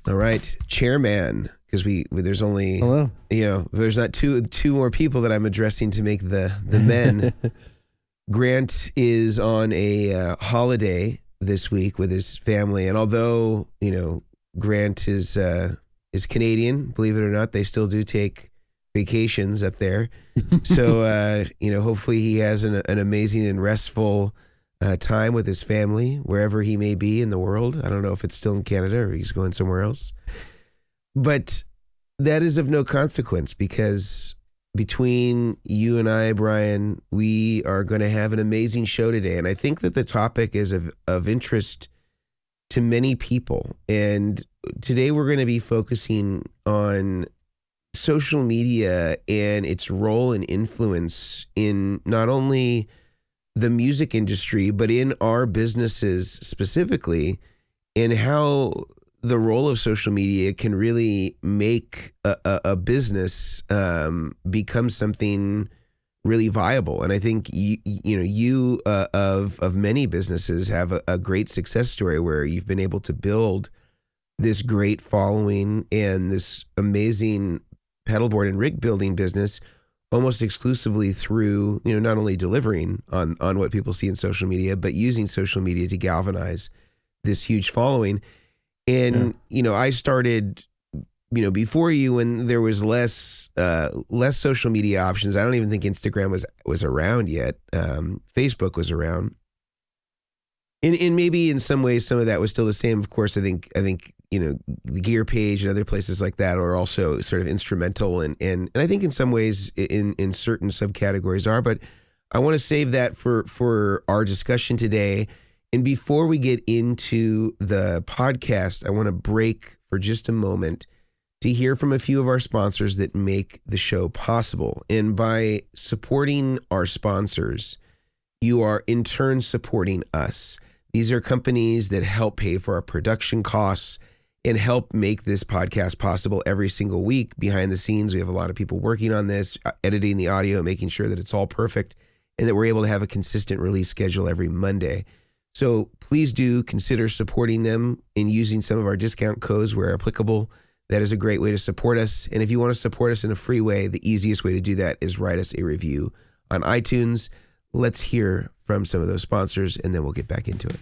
All right, Chairman, because there's only Hello. There's not two more people that I'm addressing to make the men. Grant is on a holiday this week with his family, and although Grant is Canadian, believe it or not, they still do take vacations up there. So hopefully he has an amazing and restful time with his family wherever he may be in the world. I don't know if it's still in Canada or he's going somewhere else, but that is of no consequence, because between you and I, Brian, we are going to have an amazing show today. And I think that the topic is of interest to many people. And today we're going to be focusing on social media and its role and influence in not only the music industry, but in our businesses specifically, and how the role of social media can really make a business become something really viable. And I think you of many businesses have a great success story where you've been able to build this great following and this amazing pedalboard and rig building business almost exclusively through, not only delivering on what people see in social media, but using social media to galvanize this huge following. And, I started, before you, when there was less social media options. I don't even think Instagram was around yet. Facebook was around. And maybe in some ways, some of that was still the same. Of course, I think the Gear Page and other places like that are also sort of instrumental, and I think in some ways in certain subcategories are. But I want to save that for our discussion today. And before we get into the podcast, I want to break for just a moment to hear from a few of our sponsors that make the show possible. And by supporting our sponsors, you are in turn supporting us. These are companies that help pay for our production costs and help make this podcast possible every single week. Behind the scenes, we have a lot of people working on this, editing the audio, making sure that it's all perfect, and that we're able to have a consistent release schedule every Monday. So please do consider supporting them and using some of our discount codes where applicable. That is a great way to support us. And if you want to support us in a free way, the easiest way to do that is write us a review on iTunes. Let's hear from some of those sponsors, and then we'll get back into it.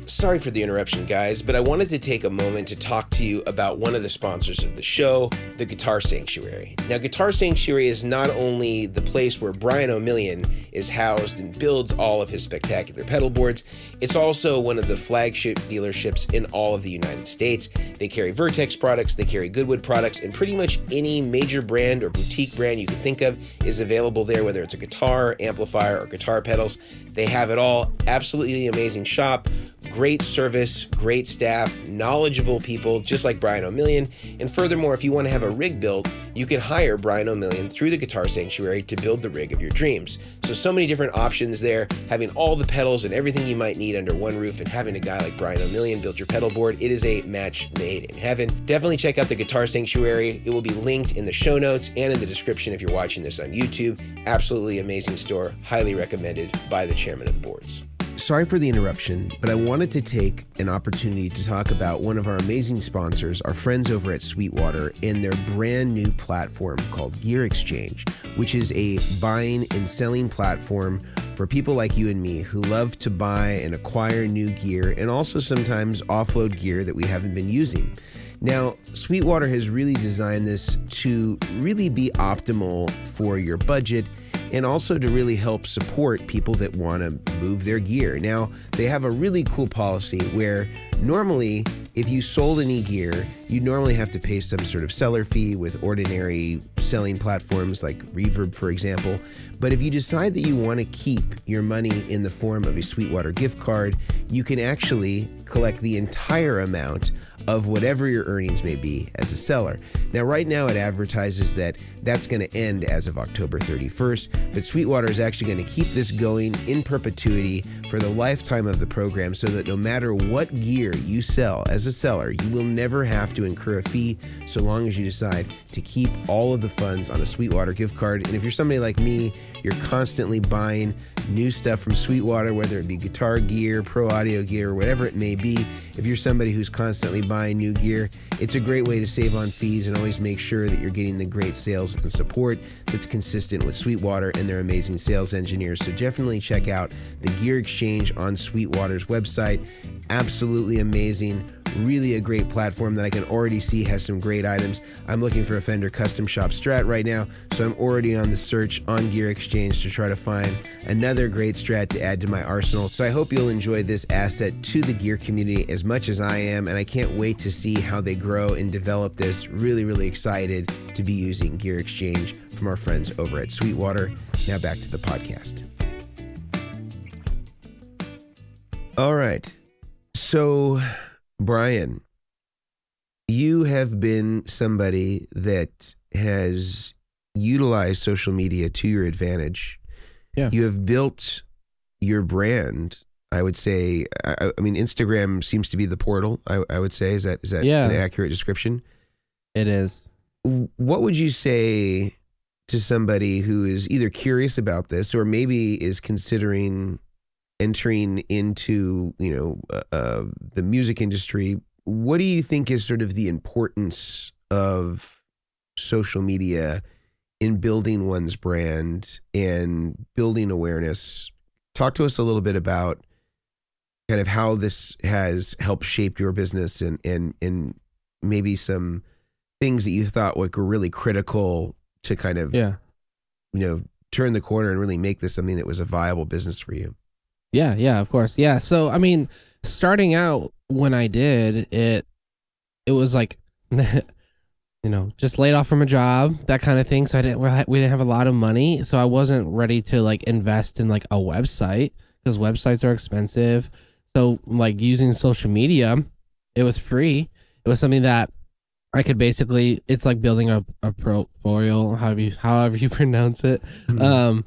Sorry for the interruption, guys, but I wanted to take a moment to talk to you about one of the sponsors of the show, the Guitar Sanctuary. Now, Guitar Sanctuary is not only the place where Brian Omilion is housed and builds all of his spectacular pedal boards, it's also one of the flagship dealerships in all of the United States. They carry Vertex products, they carry Goodwood products, and pretty much any major brand or boutique brand you can think of is available there, whether it's a guitar, amplifier, or guitar pedals. They have it all. Absolutely amazing shop, great service, great staff, knowledgeable people, just like Brian Omilion. And furthermore, if you want to have a rig built, you can hire Brian Omilion through the Guitar Sanctuary to build the rig of your dreams. So many different options there, having all the pedals and everything you might need under one roof, and having a guy like Brian Omilion build your pedal board. It is a match made in heaven. Definitely check out the Guitar Sanctuary. It will be linked in the show notes and in the description if you're watching this on YouTube. Absolutely amazing store. Highly recommended by the chairman of the boards. Sorry for the interruption, but I wanted to take an opportunity to talk about one of our amazing sponsors, our friends over at Sweetwater, and their brand new platform called Gear Exchange, which is a buying and selling platform for people like you and me who love to buy and acquire new gear and also sometimes offload gear that we haven't been using. Now, Sweetwater has really designed this to really be optimal for your budget and also to really help support people that want to move their gear. Now, they have a really cool policy where normally, if you sold any gear, you normally have to pay some sort of seller fee with ordinary selling platforms like Reverb, for example. But if you decide that you want to keep your money in the form of a Sweetwater gift card, you can actually collect the entire amount of whatever your earnings may be as a seller. Now, right now it advertises that that's going to end as of October 31st, but Sweetwater is actually going to keep this going in perpetuity for the lifetime of the program, so that no matter what gear you sell as a seller, you will never have to incur a fee so long as you decide to keep all of the funds on a Sweetwater gift card. And if you're somebody like me you're constantly buying new stuff from Sweetwater, whether it be guitar gear, pro audio gear, whatever it may be. If you're somebody who's constantly buying new gear, it's a great way to save on fees and always make sure that you're getting the great sales and support that's consistent with Sweetwater and their amazing sales engineers. So definitely check out the Gear Exchange on Sweetwater's website. Absolutely amazing. Really a great platform that I can already see has some great items. I'm looking for a Fender Custom Shop Strat right now, so I'm already on the search on Gear Exchange to try to find another great Strat to add to my arsenal. So I hope you'll enjoy this asset to the gear community as much as I am, and I can't wait to see how they grow and develop this. Really, really excited to be using Gear Exchange from our friends over at Sweetwater. Now back to the podcast. All right. So, Brian, you have been somebody that has utilized social media to your advantage. Yeah. You have built your brand. I would say, I mean, Instagram seems to be the portal. I would say, is that Yeah. an accurate description? It is. What would you say to somebody who is either curious about this or maybe is considering entering into, the music industry? What do you think is sort of the importance of social media in building one's brand and building awareness? Talk to us a little bit about kind of how this has helped shape your business and maybe some things that you thought were really critical to kind of, turn the corner and really make this something that was a viable business for you. Yeah, of course. Yeah. So, I mean, starting out when I did it was like, just laid off from a job, that kind of thing. So we didn't have a lot of money. So I wasn't ready to like invest in like a website because websites are expensive. So like using social media, it was free. It was something that I could basically, it's like building a portfolio, however you pronounce it. Mm-hmm.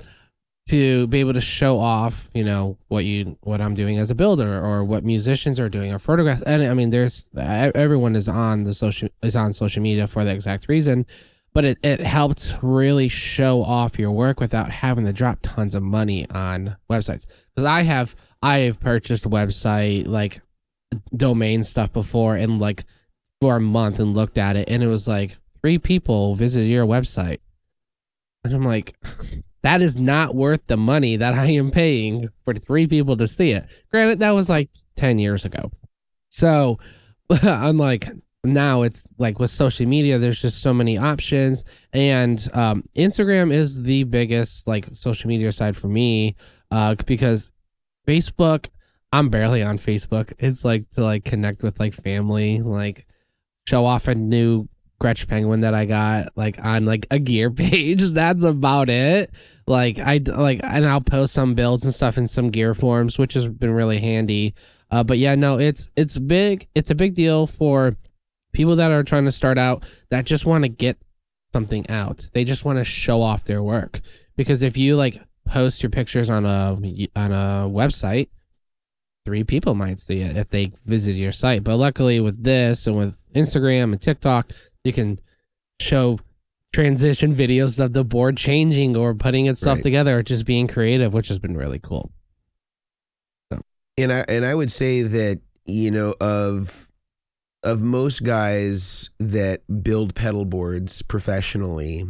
To be able to show off, what I'm doing as a builder or what musicians are doing or photographs. And I mean, everyone is on social media for the exact reason, but it helped really show off your work without having to drop tons of money on websites. Because I have purchased website like domain stuff before and like for a month and looked at it and it was like 3 people visited your website. And I'm like, that is not worth the money that I am paying for 3 people to see it. Granted, that was like 10 years ago. So I'm like, now it's like with social media, there's just so many options. And Instagram is the biggest like social media side for me because Facebook, I'm barely on Facebook. It's like to like connect with like family, like show off a new Gretsch Penguin that I got like on like a gear page. That's about it. And I'll post some builds and stuff in some gear forums, which has been really handy. But yeah, no, it's big. It's a big deal for people that are trying to start out that just want to get something out. They just want to show off their work. Because if you like post your pictures on a website, 3 people might see it if they visit your site. But luckily with this and with Instagram and TikTok, you can show transition videos of the board changing or putting itself together or just being creative, which has been really cool. So. And I would say that, of most guys that build pedal boards professionally,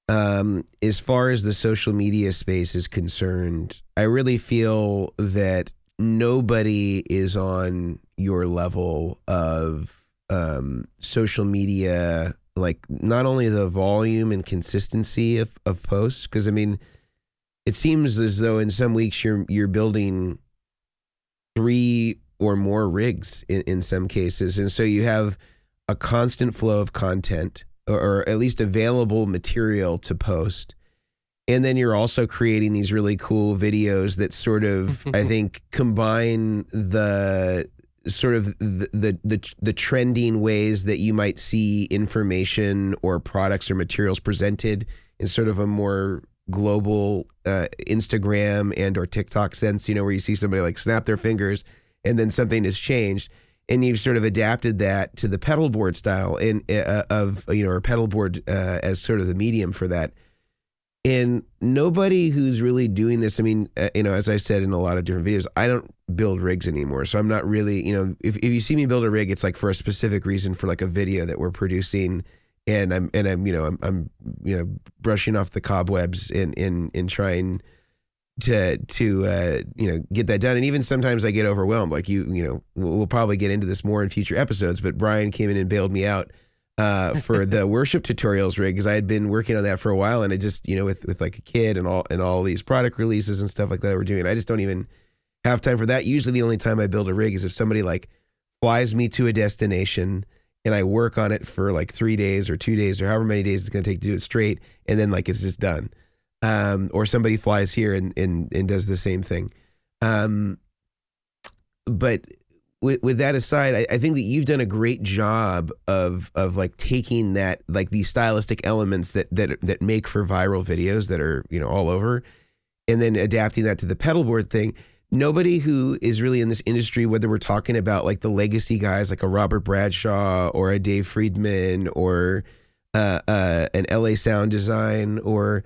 as far as the social media space is concerned, I really feel that nobody is on your level of social media, like not only the volume and consistency of posts, because I mean, it seems as though in some weeks you're building 3 or more rigs in some cases, and so you have a constant flow of content or at least available material to post. And then you're also creating these really cool videos that sort of, I think, combine the sort of the trending ways that you might see information or products or materials presented in sort of a more global Instagram and or TikTok sense, where you see somebody like snap their fingers and then something has changed. And you've sort of adapted that to the pedalboard style or pedalboard as sort of the medium for that. And nobody who's really doing this, I mean, as I said in a lot of different videos, I don't build rigs anymore. So I'm not really, if you see me build a rig, it's like for a specific reason, for like a video that we're producing. And I'm brushing off the cobwebs in trying to get that done. And even sometimes I get overwhelmed. Like we'll probably get into this more in future episodes, but Brian came in and bailed me out for the worship tutorials rig, because I had been working on that for a while, and I just with like a kid and all these product releases and stuff like that we're doing, I just don't even have time for that. Usually the only time I build a rig is if somebody like flies me to a destination and I work on it for like 3 days or 2 days or however many days it's going to take to do it straight, and then like it's just done. Or somebody flies here and does the same thing. But with that aside, I think that you've done a great job of like taking that, like these stylistic elements that make for viral videos that are, all over, and then adapting that to the pedalboard thing. Nobody who is really in this industry, whether we're talking about like the legacy guys like a Robert Bradshaw or a Dave Friedman or an LA Sound Design or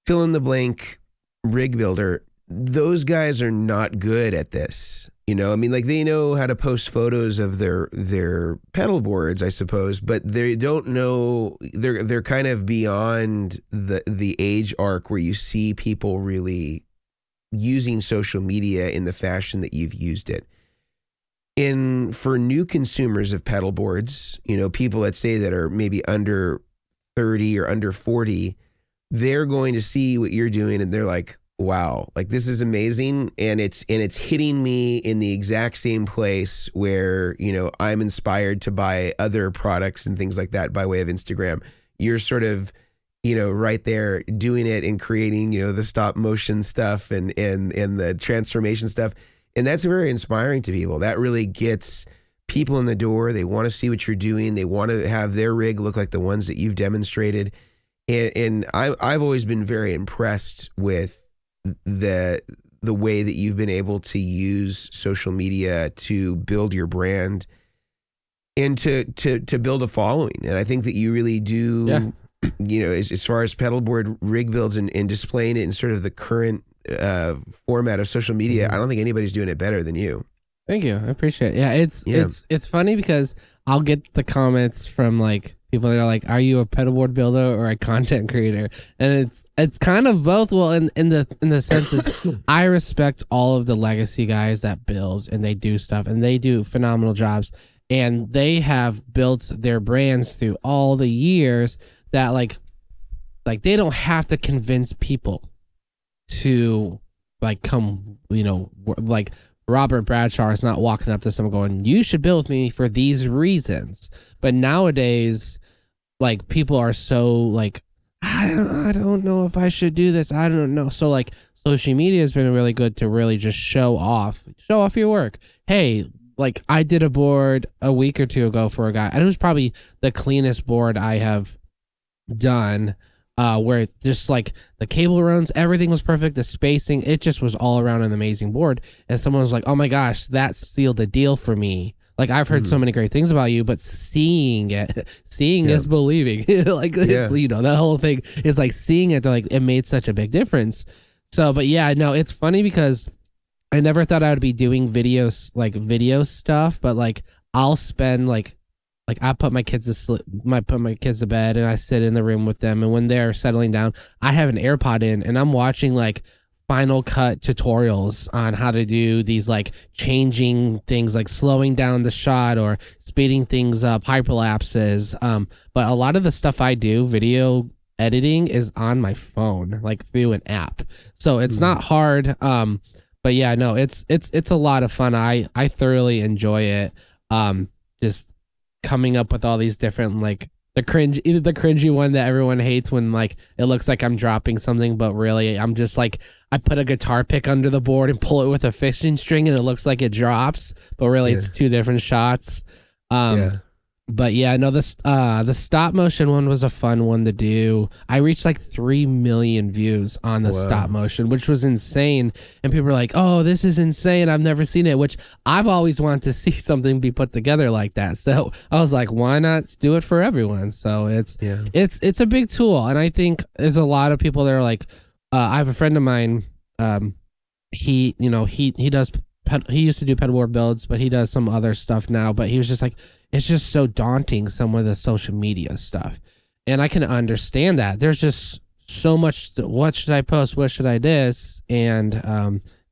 fill in the blank rig builder, those guys are not good at this. I mean, like they know how to post photos of their pedal boards, I suppose, but they don't know, they're kind of beyond the age arc where you see people really using social media in the fashion that you've used it. For new consumers of pedal boards, people, let's say, that are maybe under 30 or under 40, they're going to see what you're doing and they're like, wow, like this is amazing. And it's hitting me in the exact same place where, I'm inspired to buy other products and things like that by way of Instagram. You're sort of, right there doing it and creating, the stop motion stuff and the transformation stuff. And that's very inspiring to people. That really gets people in the door. They want to see what you're doing. They want to have their rig look like the ones that you've demonstrated. And I've always been very impressed with the way that you've been able to use social media to build your brand and to build a following. And I think that you really do, as far as pedalboard rig builds and displaying it in sort of the current format of social media, I don't think anybody's doing it better than you. Thank you. I appreciate it. Yeah, it's funny because I'll get the comments from like people that are like, "Are you a pedalboard builder or a content creator?" And it's kind of both. Well, in the sense is, I respect all of the legacy guys that build and they do stuff and they do phenomenal jobs, and they have built their brands through all the years that like they don't have to convince people to like come, like Robert Bradshaw is not walking up to someone going, "You should build with me for these reasons." But nowadays, like people are so like, I don't know if I should do this. I don't know. So like social media has been really good to really just show off your work. Hey, like I did a board a week or two ago for a guy, and it was probably the cleanest board I have done. Where just like the cable runs, everything was perfect, the spacing, it just was all around an amazing board. And someone was like, "Oh my gosh, that sealed the deal for me. Like I've heard so many great things about you, but seeing is believing." Like that whole thing is like seeing it, like it made such a big difference. So, but yeah, no, it's funny because I never thought I would be doing video stuff, but like I'll spend like I put my kids to sleep, put my kids to bed, and I sit in the room with them. And when they're settling down, I have an AirPod in, and I'm watching like Final Cut tutorials on how to do these like changing things, like slowing down the shot or speeding things up, hyperlapses. But a lot of the stuff I do, video editing, is on my phone, like through an app. So it's not hard. But yeah, no, it's a lot of fun. I thoroughly enjoy it. Just coming up with all these different like the cringy one that everyone hates when like it looks like I'm dropping something, but really I'm just like, I put a guitar pick under the board and pull it with a fishing string and it looks like it drops, but really it's two different shots. But yeah, no, the stop motion one was a fun one to do. I reached like 3 million views on the stop motion, which was insane. And people were like, "Oh, this is insane. I've never seen it," which I've always wanted to see something be put together like that. So I was like, why not do it for everyone? So it's a big tool. And I think there's a lot of people that are like, I have a friend of mine, he does he used to do pedalboard builds, but he does some other stuff now. But he was just like, it's just so daunting, some of the social media stuff. And I can understand that. There's just so much. What should I post? What should I this? And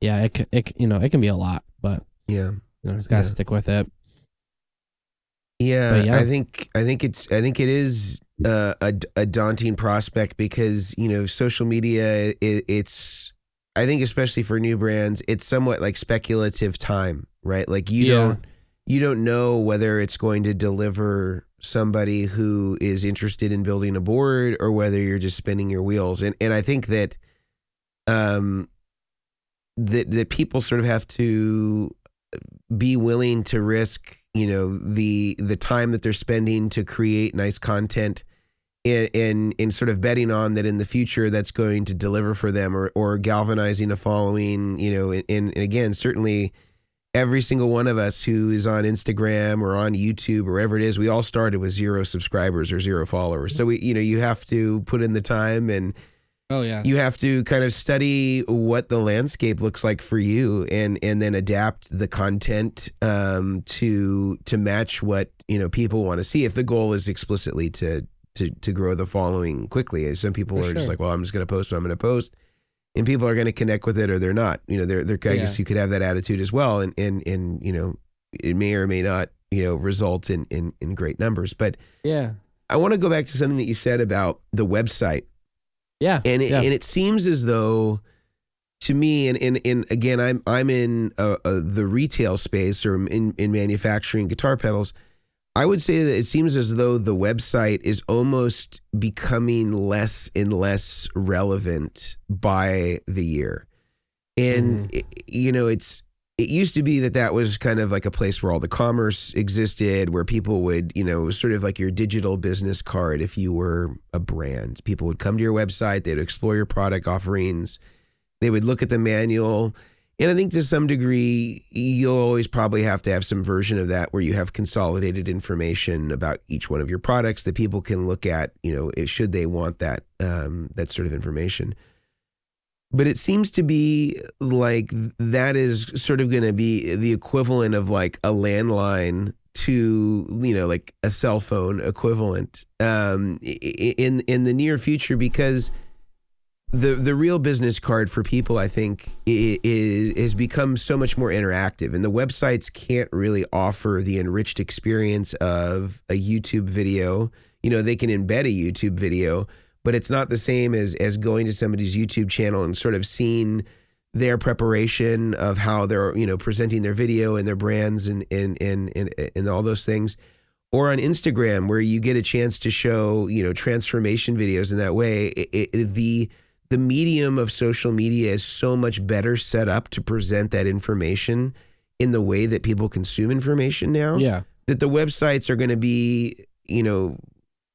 it can be a lot, but just gotta stick with it. Yeah, I think it is a daunting prospect because social media it's, I think especially for new brands, it's somewhat like speculative time, right? Like you don't know whether it's going to deliver somebody who is interested in building a board or whether you're just spinning your wheels. And I think that that people sort of have to be willing to risk, the time that they're spending to create nice content in sort of betting on that in the future that's going to deliver for them or galvanizing a following, and again, certainly every single one of us who is on Instagram or on YouTube or wherever it is, we all started with 0 subscribers or 0 followers. So you have to put in the time and you have to kind of study what the landscape looks like for you and then adapt the content to match what people want to see. If the goal is explicitly to grow the following quickly, some people are just like, well, I'm just going to post what I'm going to post. And people are going to connect with it or they're not. I guess you could have that attitude as well. And it may or may not, result in great numbers. But I want to go back to something that you said about the website. And it seems as though to me, and again, I'm in the retail space or in manufacturing guitar pedals. I would say that it seems as though the website is almost becoming less and less relevant by the year. And, it used to be that was kind of like a place where all the commerce existed, where people would, it was sort of like your digital business card if you were a brand. People would come to your website, they'd explore your product offerings, they would look at the manual. And I think to some degree, you'll always probably have to have some version of that where you have consolidated information about each one of your products that people can look at, should they want that sort of information. But it seems to be like that is sort of going to be the equivalent of like a landline to, like a cell phone equivalent in the near future, because the real business card for people, I think, is become so much more interactive, and the websites can't really offer the enriched experience of a YouTube video. They can embed a YouTube video, but it's not the same as going to somebody's YouTube channel and sort of seeing their preparation of how they're, presenting their video and their brands and all those things. Or on Instagram, where you get a chance to show, transformation videos in that way. The medium of social media is so much better set up to present that information in the way that people consume information now. Yeah. That the websites are going to be,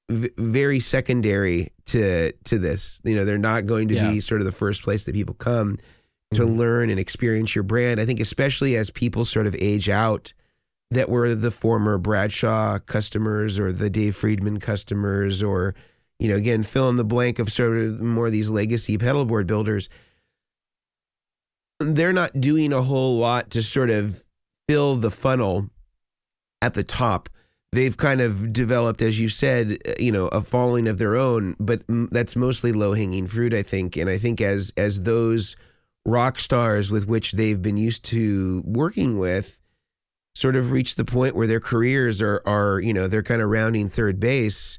very secondary to this. They're not going to be sort of the first place that people come to learn and experience your brand. I think especially as people sort of age out that were the former Bradshaw customers or the Dave Friedman customers, or, again, fill in the blank of sort of more of these legacy pedalboard builders. They're not doing a whole lot to sort of fill the funnel at the top. They've kind of developed, as you said, a following of their own, but that's mostly low-hanging fruit, I think. And I think as those rock stars with which they've been used to working with sort of reach the point where their careers are they're kind of rounding third base,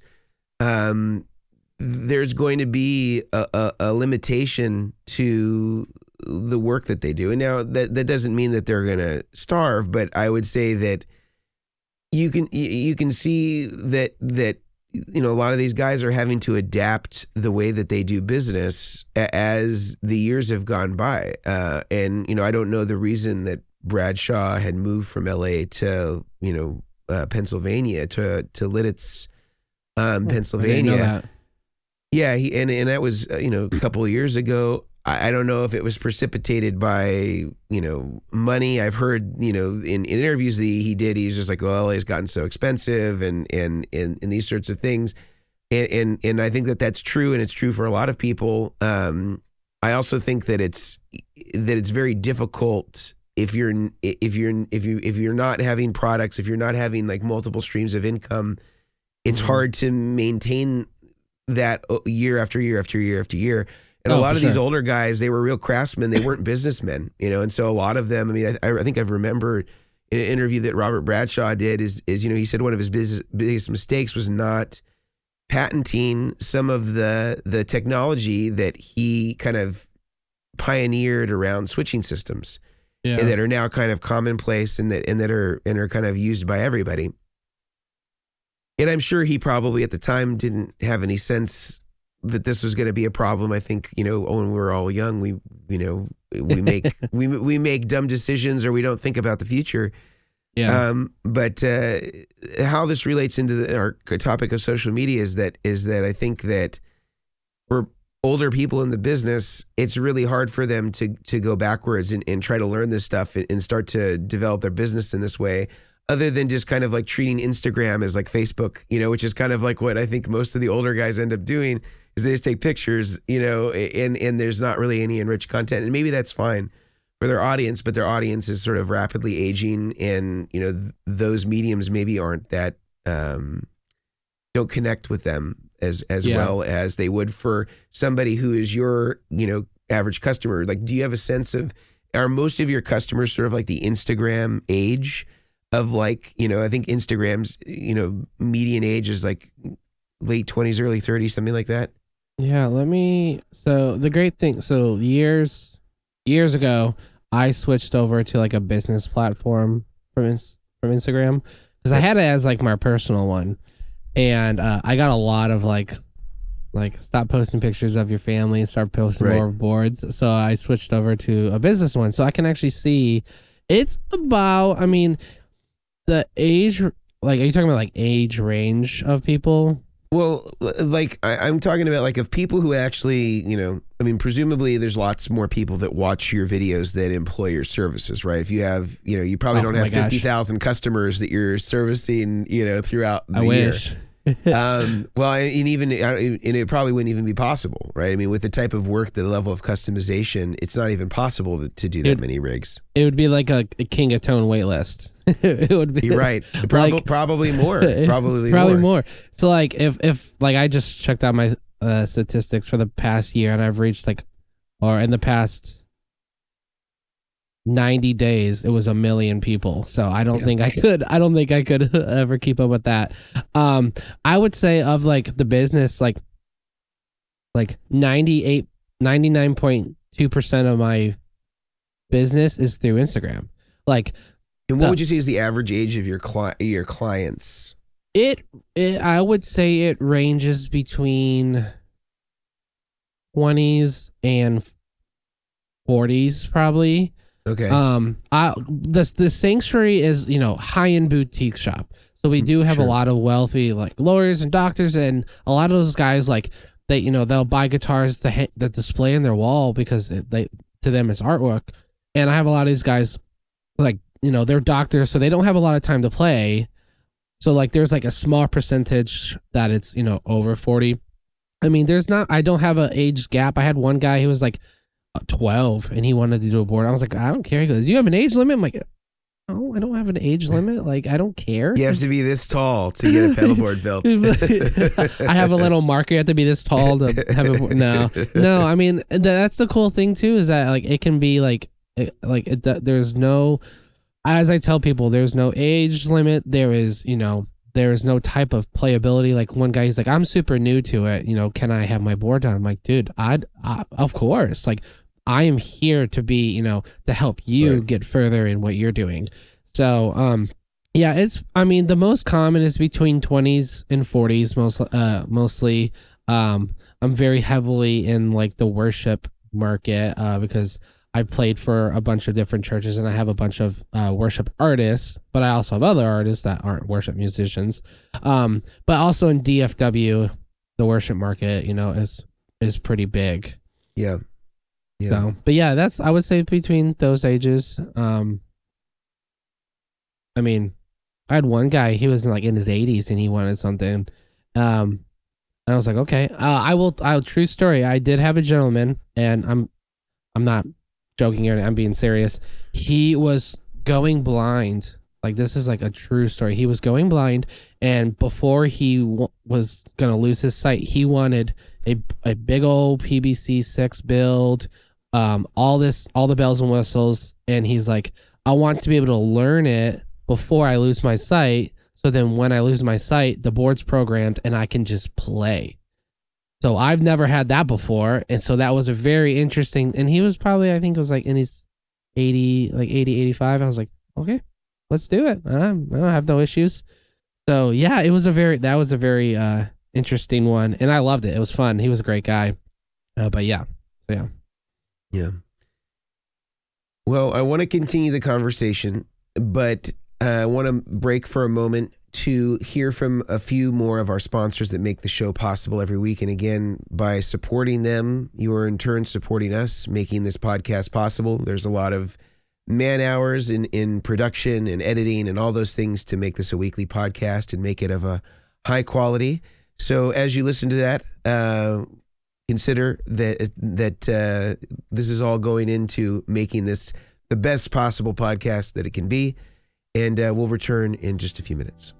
there's going to be a limitation to the work that they do. And now that doesn't mean that they're going to starve, but I would say that you can see that a lot of these guys are having to adapt the way that they do business as the years have gone by. And I don't know the reason that Bradshaw had moved from LA to Pennsylvania, to Lidditz, I didn't know Pennsylvania. that. Yeah, and that was a couple of years ago. I don't know if it was precipitated by money. I've heard in interviews that he did, he's just like, well, LA's gotten so expensive and these sorts of things, and I think that that's true, and it's true for a lot of people. I also think that it's very difficult if you're not having products, if you're not having like multiple streams of income. It's hard to maintain that year after year after year after year. And a lot of these older guys, they were real craftsmen. They weren't businessmen, and so a lot of them, I mean, I think I've remembered in an interview that Robert Bradshaw did is he said one of his biggest mistakes was not patenting some of the technology that he kind of pioneered around switching systems, and that are now kind of commonplace and that are kind of used by everybody. And I'm sure he probably at the time didn't have any sense that this was going to be a problem. I think, when we're all young, we make we make dumb decisions, or we don't think about the future. Yeah. But how this relates into our topic of social media is that I think that for older people in the business, it's really hard for them to go backwards and try to learn this stuff and start to develop their business in this way, other than just kind of like treating Instagram as like Facebook, which is kind of like what I think most of the older guys end up doing, is they just take pictures, and there's not really any enriched content. And maybe that's fine for their audience, but their audience is sort of rapidly aging, and, those mediums maybe aren't that, don't connect with them as well as they would for somebody who is your, average customer. Like, do you have a sense of, are most of your customers sort of like the Instagram age of like, I think Instagram's, median age is like late 20s, early 30s, something like that. Yeah, so the great thing, so years ago, I switched over to like a business platform from Instagram, because I had it as like my personal one, and I got a lot of like stop posting pictures of your family and start posting more boards. So I switched over to a business one, so I can actually see it's about, I mean, the age, like, are you talking about like age range of people? Well, like I'm talking about like of people who actually, I mean, presumably there's lots more people that watch your videos that employ your services, right? If you have, you probably don't have 50,000 customers that you're servicing, throughout the year. Wish. Well, and it probably wouldn't even be possible, right? I mean, with the type of work, the level of customization, it's not even possible to do that many rigs. It would be like a King of Tone wait list. It would be. You're right. Probably more. Probably more. So like if like I just checked out my statistics for the past year, and I've reached or in the past 90 days, it was 1 million people. So I don't think I could ever keep up with that. I would say of like the business, like 99.2% of my business is through Instagram. And what would you say is the average age of your clients? I would say it ranges between 20s and 40s probably. Okay. The Sanctuary is, high-end boutique shop. So we do have a lot of wealthy like lawyers and doctors, and a lot of those guys they'll buy guitars that display in their wall because to them it's artwork. And I have a lot of these guys they're doctors, so they don't have a lot of time to play. So there's a small percentage that it's over 40. I mean, I don't have an age gap. I had one guy who was 12 and he wanted to do a board. I was like, I don't care. He goes, do you have an age limit? I'm like, no, I don't have an age limit. I don't care. You have to be this tall to get a pedalboard built. I have a little marker. You have to be this tall to have a board. No. I mean, that's the cool thing too, is that it can be there's no, as I tell people, there's no age limit. There is no type of playability. Like one guy, he's like, I'm super new to it. Can I have my board done? I'm like, dude, I of course. I am here to be, to help you get further in what you're doing. So, the most common is between 20s and 40s, mostly. I'm very heavily in the worship market, because I've played for a bunch of different churches, and I have a bunch of worship artists, but I also have other artists that aren't worship musicians. But also in DFW, the worship market, is pretty big. Yeah. Yeah. So, but yeah, I would say between those ages. I mean, I had one guy, he was in his 80s and he wanted something. And I was like, okay, true story. I did have a gentleman, and I'm not joking here. I'm being serious. He was going blind. Like, this is like a true story. He was going blind, and before he was going to lose his sight, he wanted a big old PBC 6 build, all the bells and whistles. And he's like, I want to be able to learn it before I lose my sight. So then when I lose my sight, the board's programmed and I can just play. So I've never had that before. And so that was a very interesting, and he was probably, I think it was like in his 80, 85. I was like, okay, let's do it. I don't have no issues. So yeah, that was a very interesting one. And I loved it. It was fun. He was a great guy. But yeah. So yeah. Yeah. Well, I want to continue the conversation, but I want to break for a moment to hear from a few more of our sponsors that make the show possible every week. And again, by supporting them, you are in turn supporting us, making this podcast possible. There's a lot of man hours in production and editing and all those things to make this a weekly podcast and make it of a high quality. So as you listen to that, consider that this is all going into making this the best possible podcast that it can be. And we'll return in just a few minutes.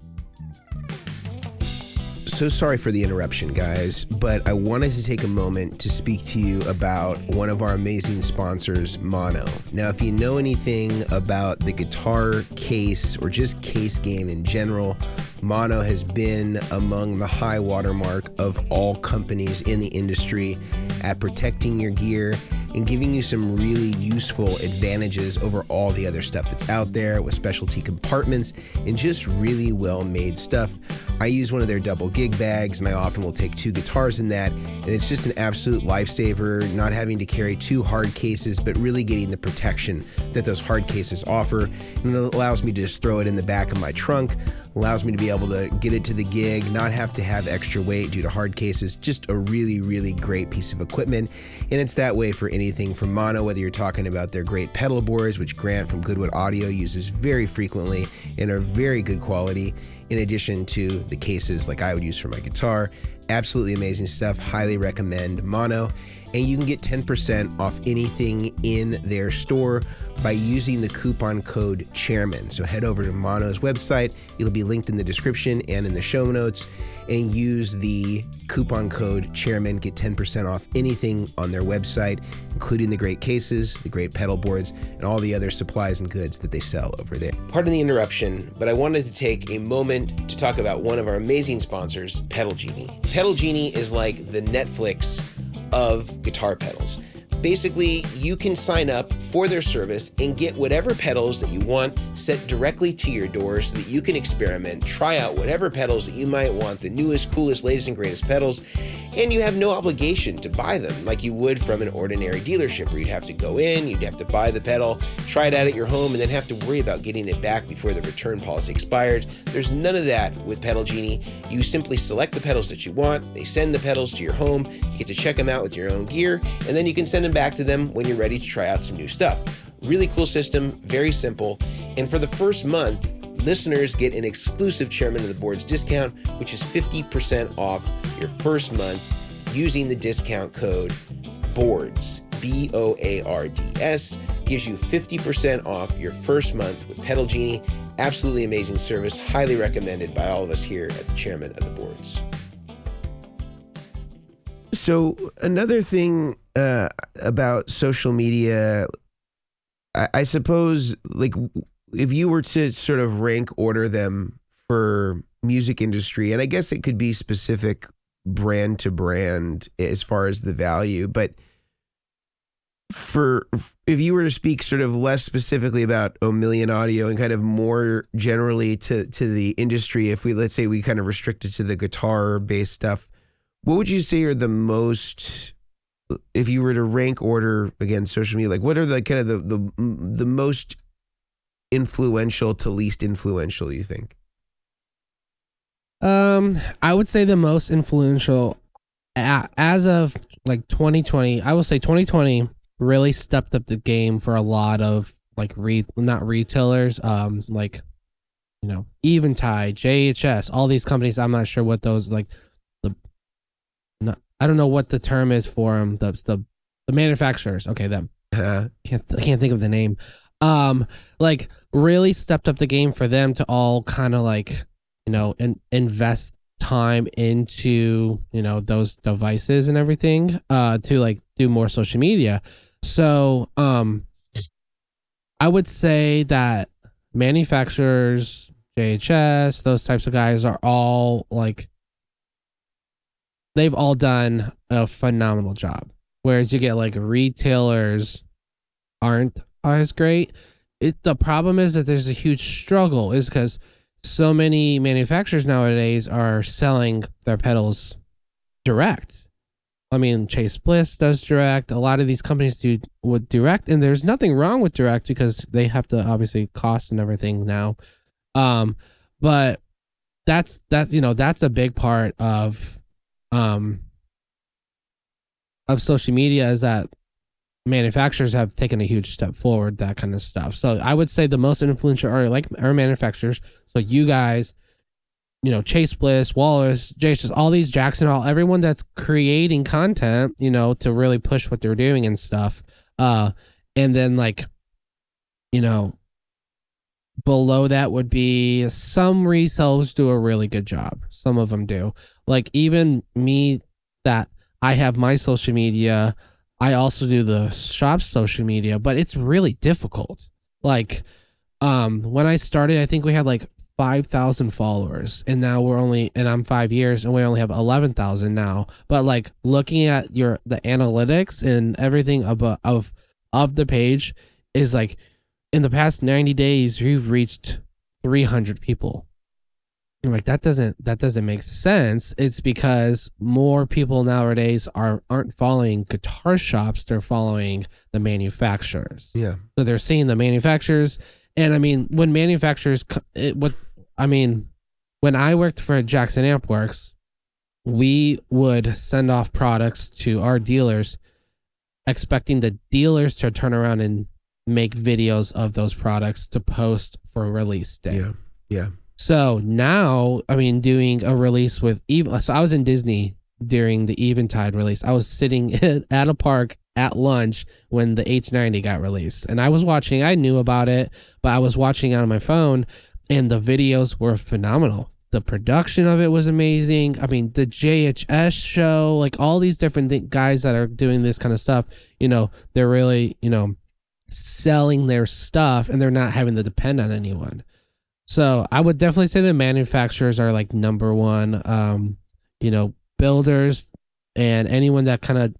So sorry for the interruption, guys, but I wanted to take a moment to speak to you about one of our amazing sponsors, Mono. Now, if you know anything about the guitar case or just case game in general, Mono has been among the high watermark of all companies in the industry at protecting your gear and giving you some really useful advantages over all the other stuff that's out there with specialty compartments and just really well-made stuff. I use one of their double gig bags, and I often will take 2 guitars in that, and it's just an absolute lifesaver, not having to carry 2 hard cases, but really getting the protection that those hard cases offer. And it allows me to just throw it in the back of my trunk, allows me to be able to get it to the gig, not have to have extra weight due to hard cases. Just a really, really great piece of equipment. And it's that way for anything from Mono, whether you're talking about their great pedal boards, which Grant from Goodwood Audio uses very frequently and are very good quality, in addition to the cases like I would use for my guitar. Absolutely amazing stuff. Highly recommend Mono. And you can get 10% off anything in their store by using the coupon code Chairmen. So head over to Mono's website. It'll be linked in the description and in the show notes. And use the coupon code Chairmen. Get 10% off anything on their website, including the great cases, the great pedal boards, and all the other supplies and goods that they sell over there. Pardon the interruption, but I wanted to take a moment to talk about one of our amazing sponsors, Pedal Genie. Pedal Genie is like the Netflix of guitar pedals. Basically, you can sign up for their service and get whatever pedals that you want sent directly to your door so that you can experiment, try out whatever pedals that you might want, the newest, coolest, latest, and greatest pedals, and you have no obligation to buy them like you would from an ordinary dealership where you'd have to go in, you'd have to buy the pedal, try it out at your home, and then have to worry about getting it back before the return policy expired. There's none of that with Pedal Genie. You simply select the pedals that you want, they send the pedals to your home, you get to check them out with your own gear, and then you can send them back to them when you're ready to try out some new stuff. Really cool system, very simple. And for the first month, listeners get an exclusive Chairman of the Boards discount, which is 50% off your first month using the discount code BOARDS, BOARDS. Gives you 50% off your first month with Pedal Genie. Absolutely amazing service, highly recommended by all of us here at the Chairman of the Boards. So another thing about social media, I suppose, like if you were to sort of rank order them for music industry, and I guess it could be specific brand to brand as far as the value, but if you were to speak sort of less specifically about Omilion Audio and kind of more generally to the industry, if let's say we kind of restricted to the guitar based stuff, what would you say are the most if you were to rank order again social media, like what are the kind of the most influential to least influential, you think? I would say the most influential as of like 2020. I will say 2020 really stepped up the game for a lot of like not retailers, like Eventide, JHS, all these companies. I'm not sure what those like I don't know what the term is for them. The manufacturers. Okay, them. I can't think of the name. Like really stepped up the game for them to all kind of like invest time into those devices and everything to like do more social media. So I would say that manufacturers, JHS, those types of guys are all like they've all done a phenomenal job. Whereas you get like retailers aren't as great. The problem is that there's a huge struggle is because so many manufacturers nowadays are selling their pedals direct. I mean, Chase Bliss does direct. A lot of these companies do with direct, and there's nothing wrong with direct because they have to obviously cost and everything now. But that's a big part of social media is that manufacturers have taken a huge step forward, that kind of stuff. So I would say the most influential are manufacturers. So you guys, Chase Bliss, Wallace, Jason, all these Jackson Hall, everyone that's creating content, to really push what they're doing and stuff. And then below that would be some resellers do a really good job. Some of them do. Like even me that I have my social media, I also do the shop's social media, but it's really difficult. Like when I started, I think we had like 5,000 followers, and now I'm 5 years and we only have 11,000 now. But like looking at the analytics and everything of the page is like in the past 90 days, you've reached 300 people. I'm like, that doesn't make sense. It's because more people nowadays aren't following guitar shops, they're following the manufacturers. Yeah. So they're seeing the manufacturers. And I mean, when manufacturers, when I worked for Jackson Amp Works, we would send off products to our dealers, expecting the dealers to turn around and make videos of those products to post for release day. Yeah. Yeah. So now, I mean, doing a release with so I was in Disney during the Eventide release. I was sitting at a park at lunch when the H90 got released, and I was watching. I knew about it, but I was watching on my phone, and the videos were phenomenal. The production of it was amazing. I mean, the JHS show, like all these different guys that are doing this kind of stuff, they're really, selling their stuff, and they're not having to depend on anyone. So I would definitely say the manufacturers are like number one, builders and anyone that kind of,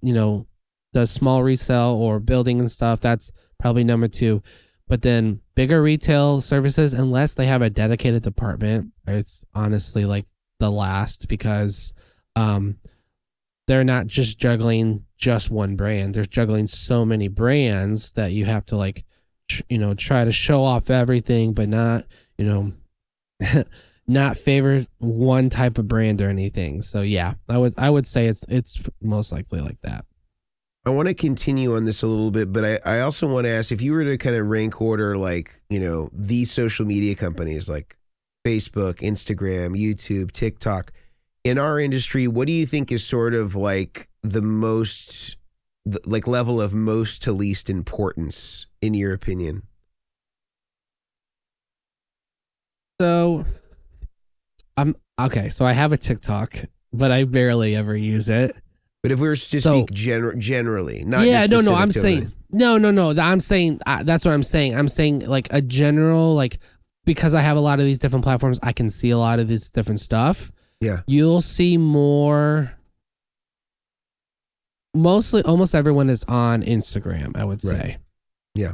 does small resale or building and stuff. That's probably number two. But then bigger retail services, unless they have a dedicated department, it's honestly like the last because they're not just juggling just one brand. They're juggling so many brands that you have to like, try to show off everything, but not, not favor one type of brand or anything. So yeah, I would say it's most likely like that. I want to continue on this a little bit, but I also want to ask if you were to kind of rank order like, these social media companies like Facebook, Instagram, YouTube, TikTok in our industry, what do you think is sort of like the most like level of most to least importance in your opinion? So so I have a TikTok, but I barely ever use it. But if we were to speak generally, not I'm saying I'm saying that's what I'm saying. I'm saying like a general, like because I have a lot of these different platforms, I can see a lot of this different stuff. Yeah, you'll see more. Mostly, almost everyone is on Instagram, I would say. Right. Yeah.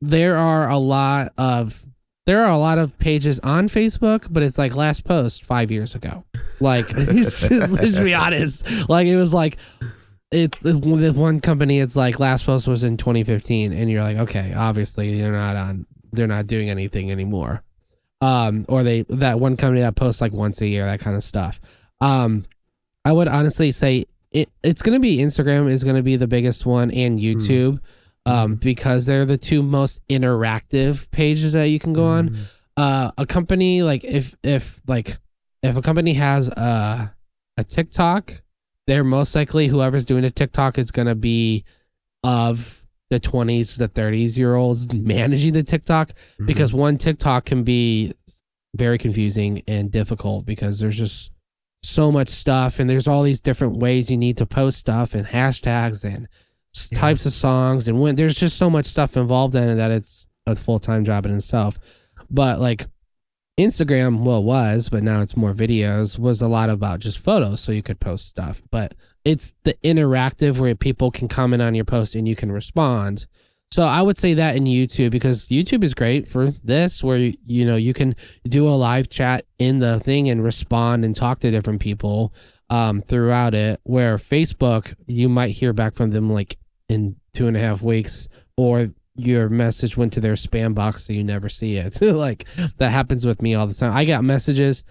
There are a lot of pages on Facebook, but it's like last post 5 years ago. Like, let's be honest. Like, it was like it's with one company, it's like last post was in 2015, and you're like, okay, obviously they're not doing anything anymore. Or that one company that posts like once a year, that kind of stuff. I would honestly say it's going to be Instagram is going to be the biggest one, and YouTube, because they're the two most interactive pages that you can go on. A company like if a company has a TikTok, they're most likely whoever's doing a TikTok is going to be of the 20s to 30s-year-olds managing the TikTok, because one TikTok can be very confusing and difficult because there's just so much stuff, and there's all these different ways you need to post stuff and hashtags and types of songs, and when there's just so much stuff involved in it that it's a full-time job in itself. But like Instagram, well, was, but now it's more videos, was a lot about just photos, so you could post stuff. But it's the interactive where people can comment on your post and you can respond. So I would say that in YouTube, because YouTube is great for this, where you can do a live chat in the thing and respond and talk to different people throughout it. Where Facebook, you might hear back from them like in 2.5 weeks, or your message went to their spam box so you never see it. Like that happens with me all the time. I got messages.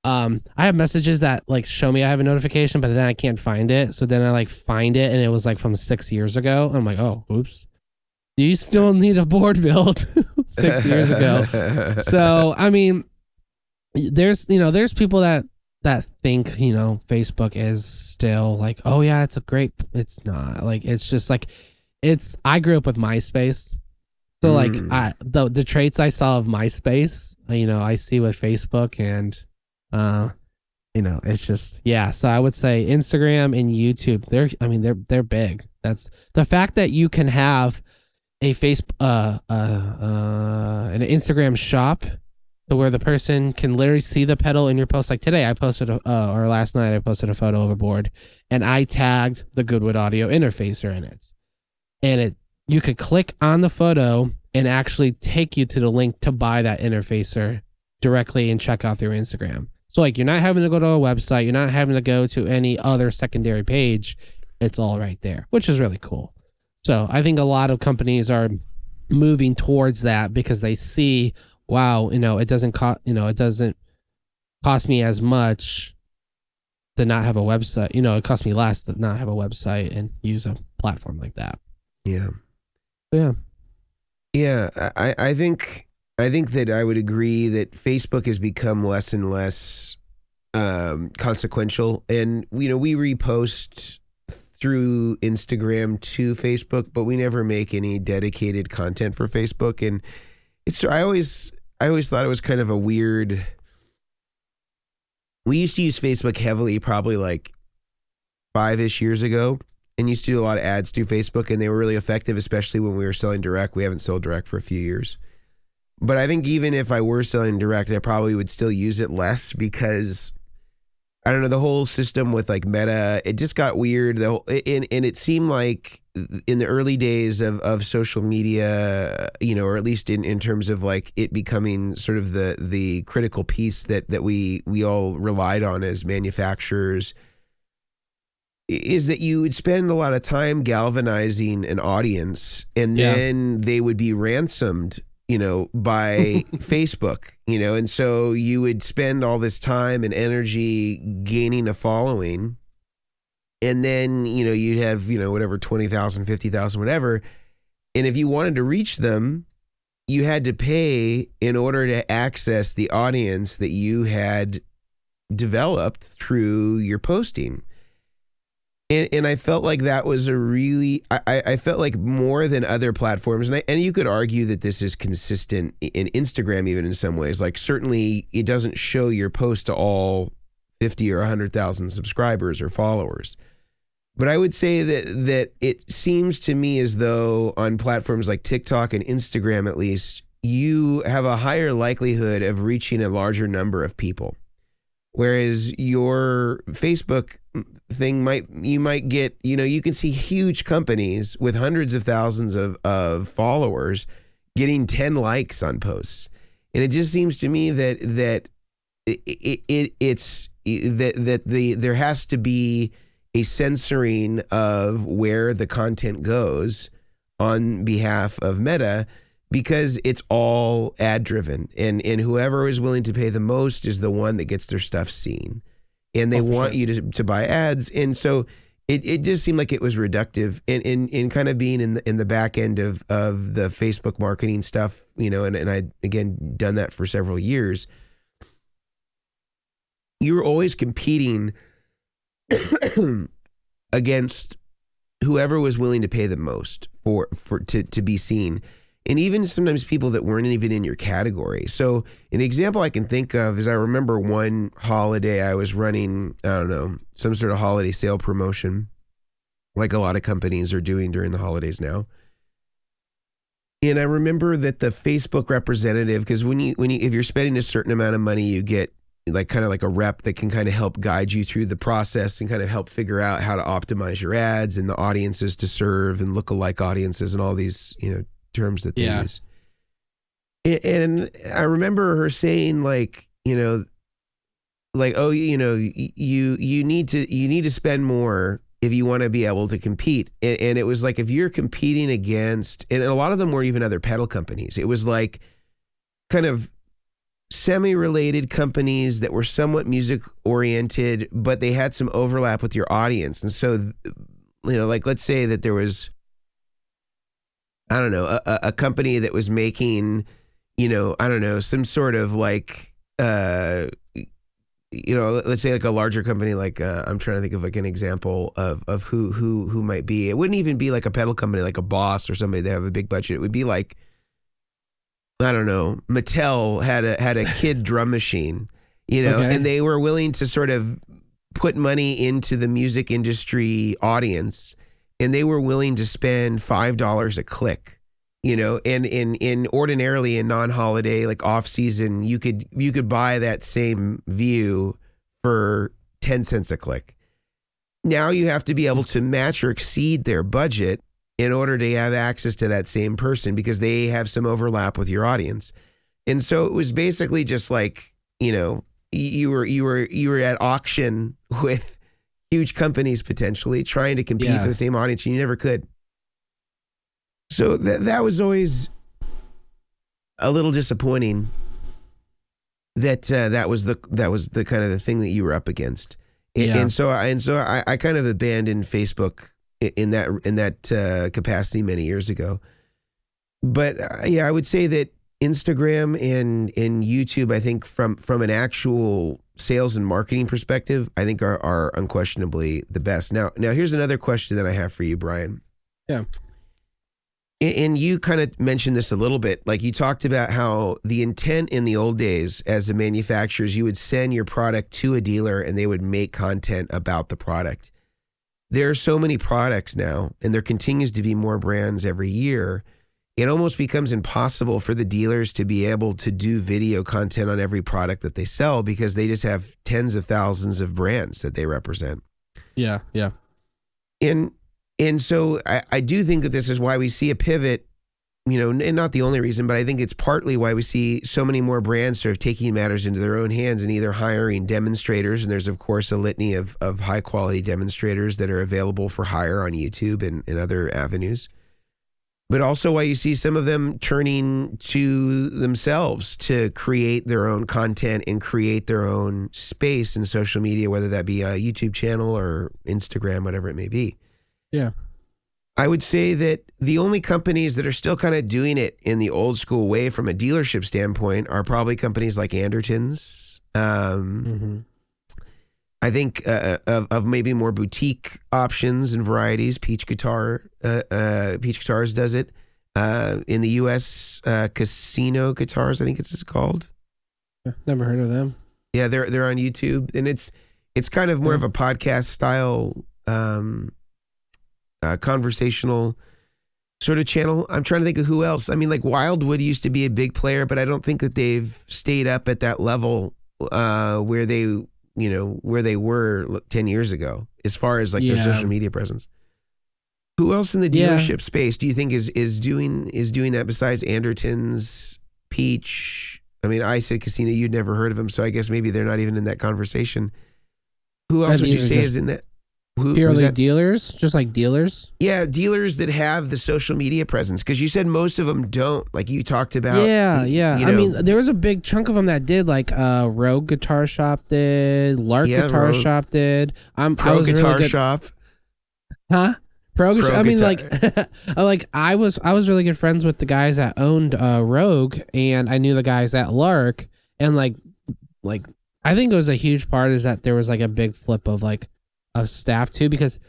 I have messages that like show me I have a notification, but then I can't find it. So then I like find it, and it was like from 6 years ago. I'm like, oh, oops. Do you still need a board build 6 years ago? So, I mean, there's people that think, Facebook is still like, oh yeah, it's not. Like, it's just like, I grew up with MySpace. So like the traits I saw of MySpace, I see with Facebook, and it's just, yeah. So I would say Instagram and YouTube, they're big. That's the fact that you can have a an Instagram shop where the person can literally see the pedal in your post. Like today I posted or last night I posted a photo of a board, and I tagged the Goodwood audio interfacer in it, and you could click on the photo and actually take you to the link to buy that interfacer directly and check out through Instagram. So like you're not having to go to a website, you're not having to go to any other secondary page. It's all right there, which is really cool. So I think a lot of companies are moving towards that because they see, wow, it doesn't cost me as much to not have a website. It costs me less to not have a website and use a platform like that. Yeah. So, yeah. I think that I would agree that Facebook has become less and less consequential, and we repost through Instagram to Facebook, but we never make any dedicated content for Facebook. And I always thought it was kind of a weird. We used to use Facebook heavily, probably like 5-ish years ago, and used to do a lot of ads through Facebook, and they were really effective, especially when we were selling direct. We haven't sold direct for a few years, but I think even if I were selling direct, I probably would still use it less, because I don't know, the whole system with like Meta, it just got weird. And it seemed like in the early days of social media, or at least in terms of like it becoming sort of the critical piece that we all relied on as manufacturers, is that you would spend a lot of time galvanizing an audience, and then they would be ransomed by Facebook, and so you would spend all this time and energy gaining a following, and then, you'd have, whatever, 20,000, 50,000, whatever. And if you wanted to reach them, you had to pay in order to access the audience that you had developed through your posting. And I felt like that was I felt like more than other platforms, and you could argue that this is consistent in Instagram even in some ways. Like certainly it doesn't show your post to all 50 or 100,000 subscribers or followers. But I would say that it seems to me as though on platforms like TikTok and Instagram, at least, you have a higher likelihood of reaching a larger number of people. Whereas your Facebook thing you might get, you can see huge companies with hundreds of thousands of followers getting 10 likes on posts. And it just seems to me that there has to be a censoring of where the content goes on behalf of Meta, because it's all ad driven, and whoever is willing to pay the most is the one that gets their stuff seen, and they want you to buy ads. And so it just seemed like it was reductive in kind of being in the back end of the Facebook marketing stuff, you know, and I'd again done that for several years. You're always competing against whoever was willing to pay the most to be seen, and even sometimes people that weren't even in your category. So an example I can think of is, I remember one holiday I was running, I don't know, some sort of holiday sale promotion, like a lot of companies are doing during the holidays now. And I remember that the Facebook representative, because if you're spending a certain amount of money, you get like kind of like a rep that can kind of help guide you through the process and kind of help figure out how to optimize your ads and the audiences to serve and lookalike audiences and all these, you know, terms that they use. And I remember her saying, like, you know, like, oh, you know, you need to spend more if you want to be able to compete. And it was like, if you're competing against, and a lot of them were even other pedal companies, it was like kind of semi-related companies that were somewhat music oriented, but they had some overlap with your audience. And so, you know, like, let's say that there was, I don't know, a company that was making, you know, I don't know, some sort of like, you know, let's say like a larger company, like I'm trying to think of like an example of who might be. It wouldn't even be like a pedal company, like a Boss or somebody that have a big budget. It would be like, I don't know, Mattel had a kid drum machine, you know, and they were willing to sort of put money into the music industry audience, and they were willing to spend $5 a click, you know, and in ordinarily in non-holiday, like off season, you could buy that same view for 10 cents a click. Now you have to be able to match or exceed their budget in order to have access to that same person, because they have some overlap with your audience. And so it was basically just like, you know, you were at auction with huge companies potentially trying to compete for the same audience, and you never could. So that was always a little disappointing that that was the kind of the thing that you were up against. And so I kind of abandoned Facebook in that capacity many years ago. But I would say that Instagram and YouTube, I think from an actual sales and marketing perspective, I think are unquestionably the best. Now here's another question that I have for you, Brian. Yeah. And you kind of mentioned this a little bit. Like, you talked about how the intent in the old days as the manufacturers, you would send your product to a dealer and they would make content about the product. There are so many products now, and there continues to be more brands every year. It almost becomes impossible for the dealers to be able to do video content on every product that they sell, because they just have tens of thousands of brands that they represent. Yeah. And so I do think that this is why we see a pivot, you know, and not the only reason, but I think it's partly why we see so many more brands sort of taking matters into their own hands and either hiring demonstrators. And there's, of course, a litany of high quality demonstrators that are available for hire on YouTube and other avenues. But also why you see some of them turning to themselves to create their own content and create their own space in social media, whether that be a YouTube channel or Instagram, whatever it may be. Yeah. I would say that the only companies that are still kind of doing it in the old school way from a dealership standpoint are probably companies like Anderton's. I think of maybe more boutique options and varieties. Peach Guitars does it. In the U.S., Casino Guitars, I think it's called. Never heard of them. Yeah, they're on YouTube, and it's kind of more of a podcast style. Conversational sort of channel. I'm trying to think of who else. I mean, like Wildwood used to be a big player, but I don't think that they've stayed up at that level where they were 10 years ago, as far as like their social media presence. Who else in the dealership space do you think is doing that besides Anderton's, Peach? I mean, I said Casino, you'd never heard of them, so I guess maybe they're not even in that conversation. Who else would you say is in that? who's Purely that? dealers, just like dealers. Yeah, dealers that have the social media presence, because you said most of them don't. Like you talked about. Yeah, yeah. You I know, mean, there was a big chunk of them that did. Like Rogue Guitar Shop did, Lark Guitar Rogue, Shop did. I Pro was Guitar really good. Shop. Huh? I mean, Guitar. like I was really good friends with the guys that owned Rogue, and I knew the guys at Lark, and like I think it was a huge part is that there was like a big flip of staff too, because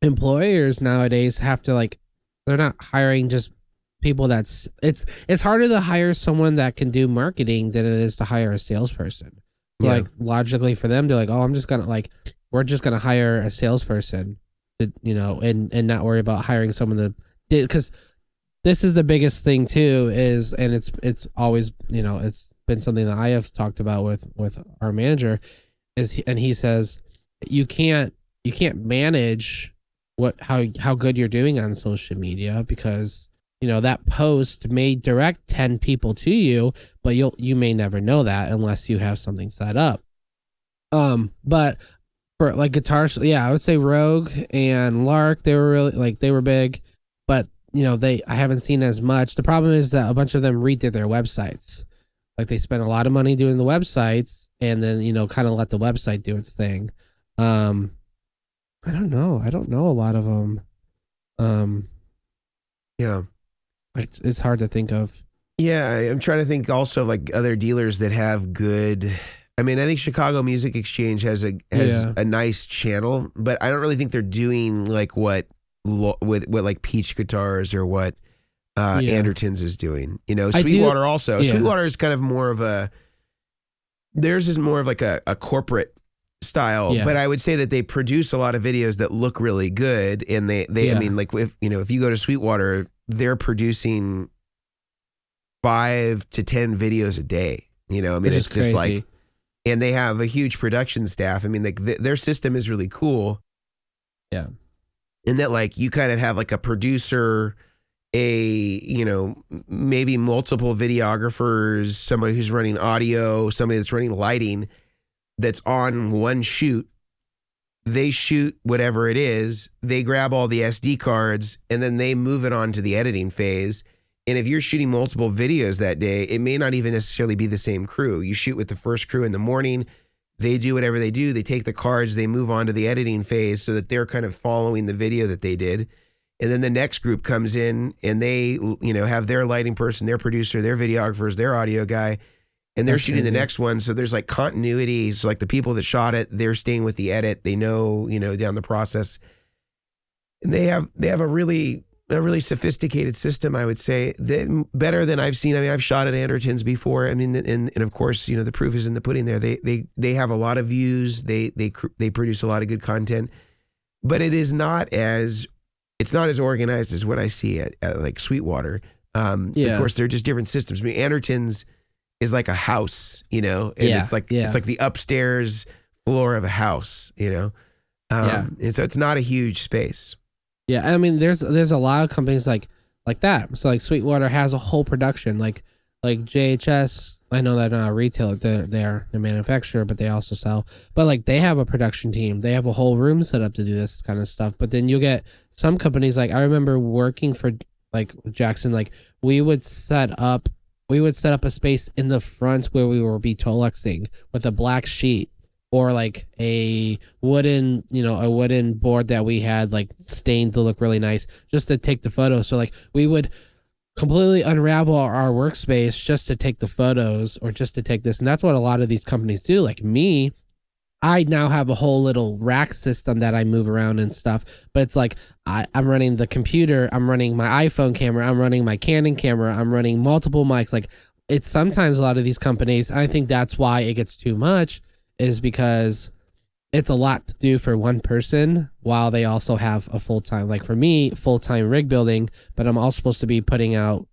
employers nowadays have to they're not hiring just people it's harder to hire someone that can do marketing than it is to hire a salesperson. Yeah. Like logically for them, they're like, oh, we're just gonna hire a salesperson to, and not worry about hiring someone to, because this is the biggest thing too and it's always, it's been something that I have talked about with our manager and he says you can't manage how good you're doing on social media, because that post may direct 10 people to you, but you may never know that unless you have something set up. But for like guitars, I would say Rogue and Lark, they were really they were big, but I haven't seen as much. The problem is that a bunch of them redid their websites. Like they spent a lot of money doing the websites and then kind of let the website do its thing. I don't know a lot of them. Yeah. It's hard to think of. Yeah, I'm trying to think also of like other dealers that have good. I mean, I think Chicago Music Exchange has a nice channel, but I don't really think they're doing like what like Peach Guitars or what Andertons is doing. Sweetwater also. Yeah. Sweetwater is kind of more of theirs is more of like a corporate style, but I would say that they produce a lot of videos that look really good, and they I mean, like if you go to Sweetwater, they're producing 5 to 10 videos a day. I mean, it's just crazy. And they have a huge production staff. I mean, like their system is really cool. Yeah. In that, like, you kind of have like a producer, maybe multiple videographers, somebody who's running audio, somebody that's running lighting, that's on one shoot. They shoot whatever it is, they grab all the SD cards, and then they move it on to the editing phase. And if you're shooting multiple videos that day, it may not even necessarily be the same crew. You shoot with the first crew in the morning, they do whatever they do, they take the cards, they move on to the editing phase so that they're kind of following the video that they did. And then the next group comes in and they, have their lighting person, their producer, their videographers, their audio guy, and they're shooting the next one. So there's like continuity. So like the people that shot it, they're staying with the edit. They know, down the process. And they have a really sophisticated system, I would say, better than I've seen. I mean, I've shot at Andertons before. I mean, and of course, the proof is in the pudding there. They have a lot of views. They produce a lot of good content, but it's not as organized as what I see at like Sweetwater. Of course, they're just different systems. I mean, Andertons is like a house, and it's like the upstairs floor of a house, and so it's not a huge space. Yeah, I mean, there's a lot of companies like that. So like Sweetwater has a whole production, like JHS. I know they're not a retailer; they're a manufacturer, but they also sell. But like they have a production team. They have a whole room set up to do this kind of stuff. But then you get some companies, like I remember working for like Jackson. Like we would set up a space in the front where we were Betolexing with a black sheet, or like a wooden board that we had like stained to look really nice just to take the photo. So like we would completely unravel our workspace just to take the photos or just to take this. And that's what a lot of these companies do. Like me, I now have a whole little rack system that I move around and stuff, but it's like I'm running the computer, I'm running my iPhone camera, I'm running my Canon camera, I'm running multiple mics. Like it's sometimes a lot of these companies, and I think that's why it gets too much, is because it's a lot to do for one person while they also have a full-time, like for me, full-time rig building, but I'm also supposed to be putting out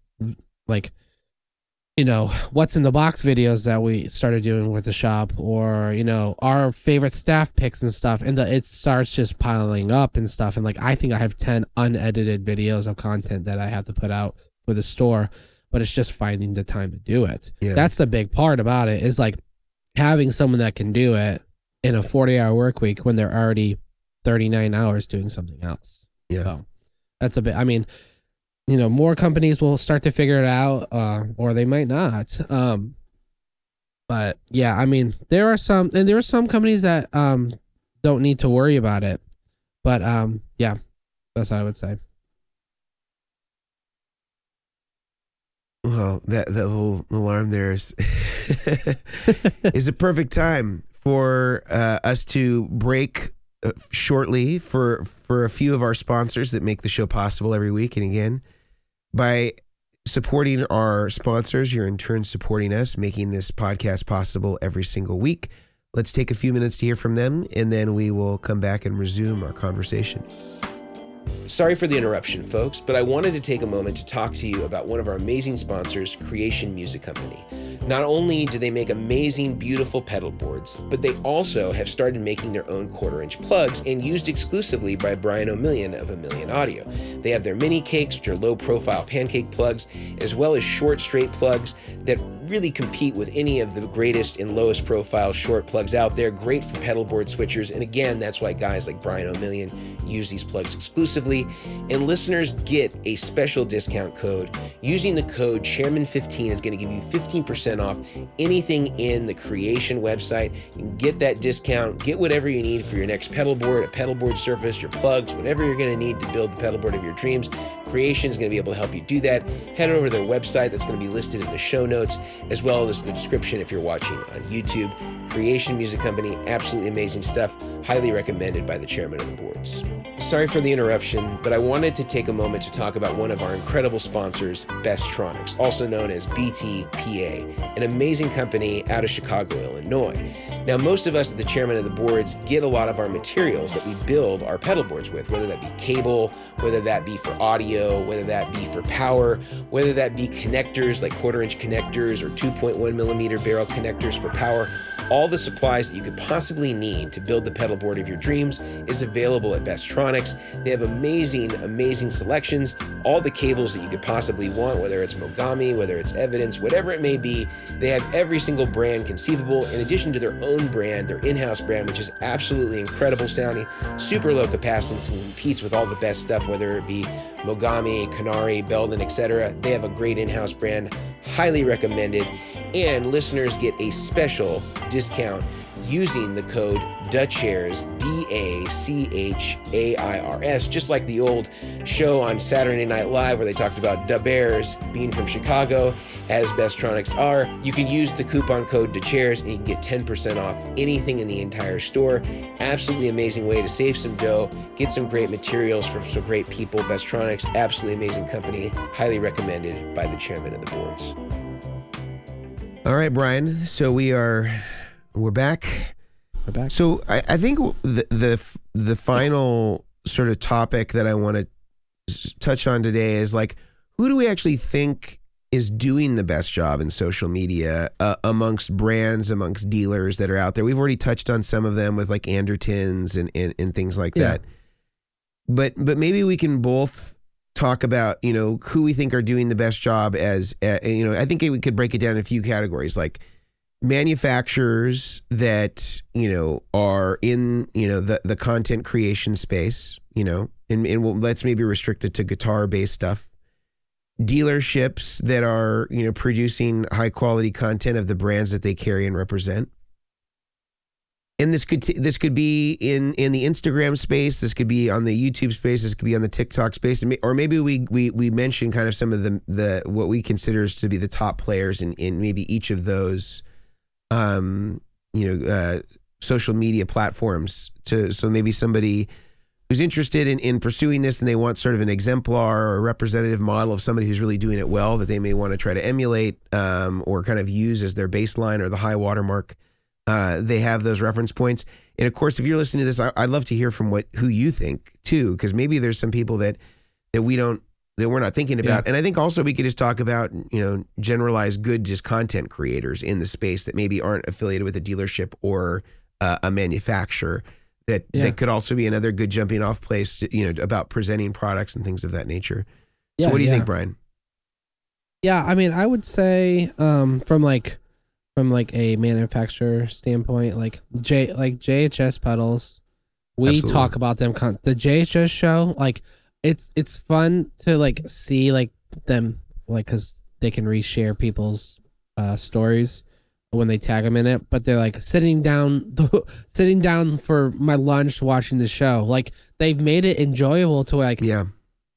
like, what's in the box videos that we started doing with the shop, or, our favorite staff picks and stuff. And it starts just piling up and stuff. And like, I think I have 10 unedited videos of content that I have to put out for the store, but it's just finding the time to do it. Yeah. That's the big part about it, is like having someone that can do it in a 40-hour work week when they're already 39 hours doing something else. Yeah. So that's a bit, I mean, more companies will start to figure it out, or they might not. But yeah, I mean, there are some companies that don't need to worry about it. But yeah, that's what I would say. Well, that little alarm there is is a perfect time for us to break shortly for a few of our sponsors that make the show possible every week. And again, by supporting our sponsors, you're in turn supporting us, making this podcast possible every single week. Let's take a few minutes to hear from them, and then we will come back and resume our conversation. Sorry for the interruption, folks, but I wanted to take a moment to talk to you about one of our amazing sponsors, Creation Music Company. Not only do they make amazing, beautiful pedal boards, but they also have started making their own quarter-inch plugs and used exclusively by Brian Omilion of Omilion Audio. They have their mini cakes, which are low-profile pancake plugs, as well as short, straight plugs that really compete with any of the greatest and lowest profile short plugs out there. Great for pedal board switchers. And again, that's why guys like Brian Omilion use these plugs exclusively. And listeners get a special discount code. Using the code Chairmen15 is going to give you 15% off anything in the Creation website. You can get that discount, get whatever you need for your next pedal board, a pedal board surface, your plugs, whatever you're going to need to build the pedal board of your dreams. Creation is going to be able to help you do that. Head over to their website. That's going to be listed in the show notes, as well as the description if you're watching on YouTube. Creation Music Company, absolutely amazing stuff. Highly recommended by the chairman of the boards. Sorry for the interruption, but I wanted to take a moment to talk about one of our incredible sponsors, Bestronix, also known as BTPA, an amazing company out of Chicago, Illinois. Now, most of us at the chairman of the boards get a lot of our materials that we build our pedal boards with, whether that be cable, whether that be for audio, whether that be for power, whether that be connectors like quarter-inch connectors or 2.1 millimeter barrel connectors for power. All the supplies that you could possibly need to build the pedal board of your dreams is available at Bestronix. They have amazing, amazing selections. All the cables that you could possibly want, whether it's Mogami, whether it's Evidence, whatever it may be, they have every single brand conceivable, in addition to their own brand, their in-house brand, which is absolutely incredible sounding, super low capacitance, and competes with all the best stuff, whether it be Mogami, Canary, Belden, etc. They have a great in-house brand, highly recommended, and listeners get a special discount using the code DACHAIRS, DACHAIRS, just like the old show on Saturday Night Live where they talked about Da Bears being from Chicago, as Bestronix are. You can use the coupon code DACHAIRS and you can get 10% off anything in the entire store. Absolutely amazing way to save some dough, get some great materials from some great people. Bestronix, absolutely amazing company, highly recommended by the chairman of the boards. All right, Brian. So we're back. We're back. So I think the final sort of topic that I want to touch on today is like, who do we actually think is doing the best job in social media amongst brands, amongst dealers that are out there? We've already touched on some of them with like Andertons and things like that. But maybe we can both talk about, who we think are doing the best job as, I think we could break it down in a few categories, like manufacturers that, are in, the content creation space, and let's maybe restrict it to guitar-based stuff. Dealerships that are, producing high-quality content of the brands that they carry and represent. And this could be in the Instagram space. This could be on the YouTube space. This could be on the TikTok space, or maybe we mention kind of some of the what we consider to be the top players in maybe each of those, social media platforms. So maybe somebody who's interested in pursuing this and they want sort of an exemplar or a representative model of somebody who's really doing it well that they may want to try to emulate or kind of use as their baseline or the high watermark. They have those reference points. And of course, if you're listening to this, I'd love to hear from who you think too, because maybe there's some people that we're not thinking about. Yeah. And I think also we could just talk about, generalized good just content creators in the space that maybe aren't affiliated with a dealership or a manufacturer that could also be another good jumping off place, about presenting products and things of that nature. So what do you think, Brian? Yeah, I mean, I would say from a manufacturer standpoint, like JHS pedals, We Absolutely. talk about them. The JHS show, like it's fun to like see like them like because they can reshare people's stories when they tag them in it. But they're like sitting down for my lunch watching the show. Like they've made it enjoyable to like Yeah.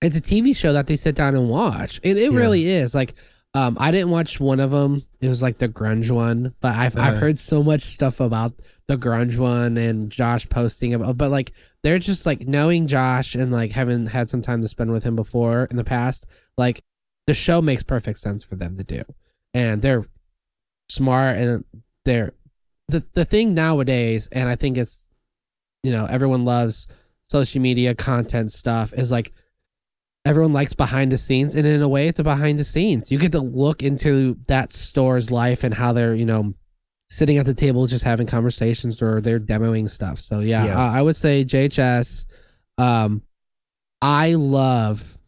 it's a TV show that they sit down and watch. It really is. Like, I didn't watch one of them. It was like the grunge one, but I've heard so much stuff about the grunge one and Josh posting about. But like, they're just like knowing Josh and like having had some time to spend with him before in the past. Like, the show makes perfect sense for them to do, and they're smart and they're the thing nowadays. And I think it's everyone loves social media content stuff. Is like everyone likes behind the scenes, and in a way it's a behind the scenes. You get to look into that store's life and how they're sitting at the table just having conversations or they're demoing stuff. So I would say JHS. I love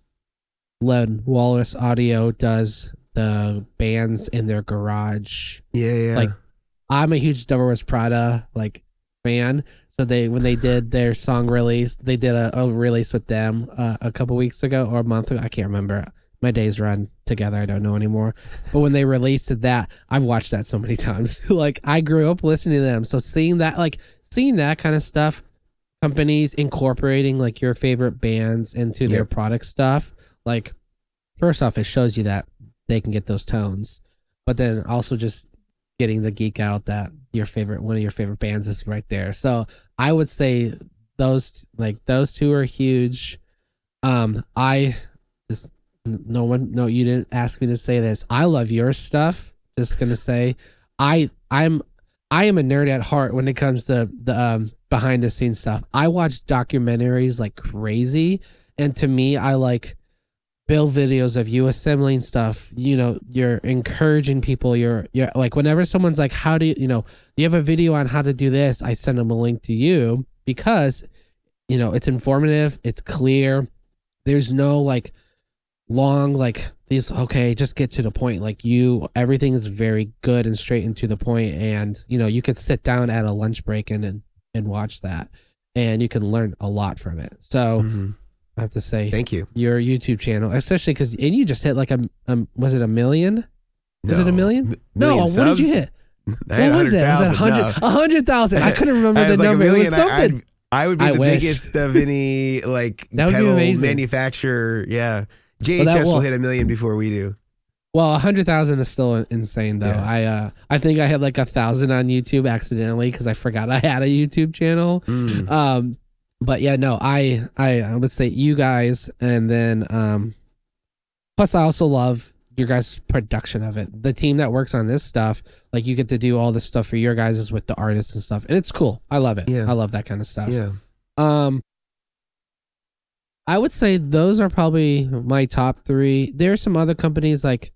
when Walrus Audio does the bands in their garage. Like, I'm a huge Devil Wears Prada like fan. So when they did their song release, they did a release with them a couple weeks ago or a month ago. I can't remember. My days run together. I don't know anymore. But when they released that, I've watched that so many times. Like, I grew up listening to them. So seeing that kind of stuff, companies incorporating like your favorite bands into their product stuff, like, first off, it shows you that they can get those tones. But then also just getting the geek out that one of your favorite bands is right there. So I would say those two are huge. You didn't ask me to say this. I love your stuff. Just gonna say, I am a nerd at heart when it comes to the behind the scenes stuff. I watch documentaries like crazy, and to me, I like build videos of you assembling stuff. You're encouraging people. You're like, whenever someone's like, how do you have a video on how to do this, I send them a link to you because it's informative, it's clear, there's no like long like these, okay, just get to the point. Like, everything is very good and straight and to the point, and you could sit down at a lunch break and watch that, and you can learn a lot from it. So I have to say, thank you. Your YouTube channel, especially because you just hit like was it 1 million? Was it 1 million? No, what did you hit? What was it? Was it 100,000? I couldn't remember the number. It was something. I would be the biggest of any like pedal manufacturer. Yeah, JHS will hit 1 million before we do. Well, 100,000 is still insane, though. Yeah. I think I had like 1,000 on YouTube accidentally because I forgot I had a YouTube channel. But yeah, no, I would say you guys, and then plus I also love your guys' production of it. The team that works on this stuff, like, you get to do all this stuff for your guys with the artists and stuff, and it's cool. I love it. I love that kind of stuff. Yeah. I would say those are probably my top 3. There are some other companies like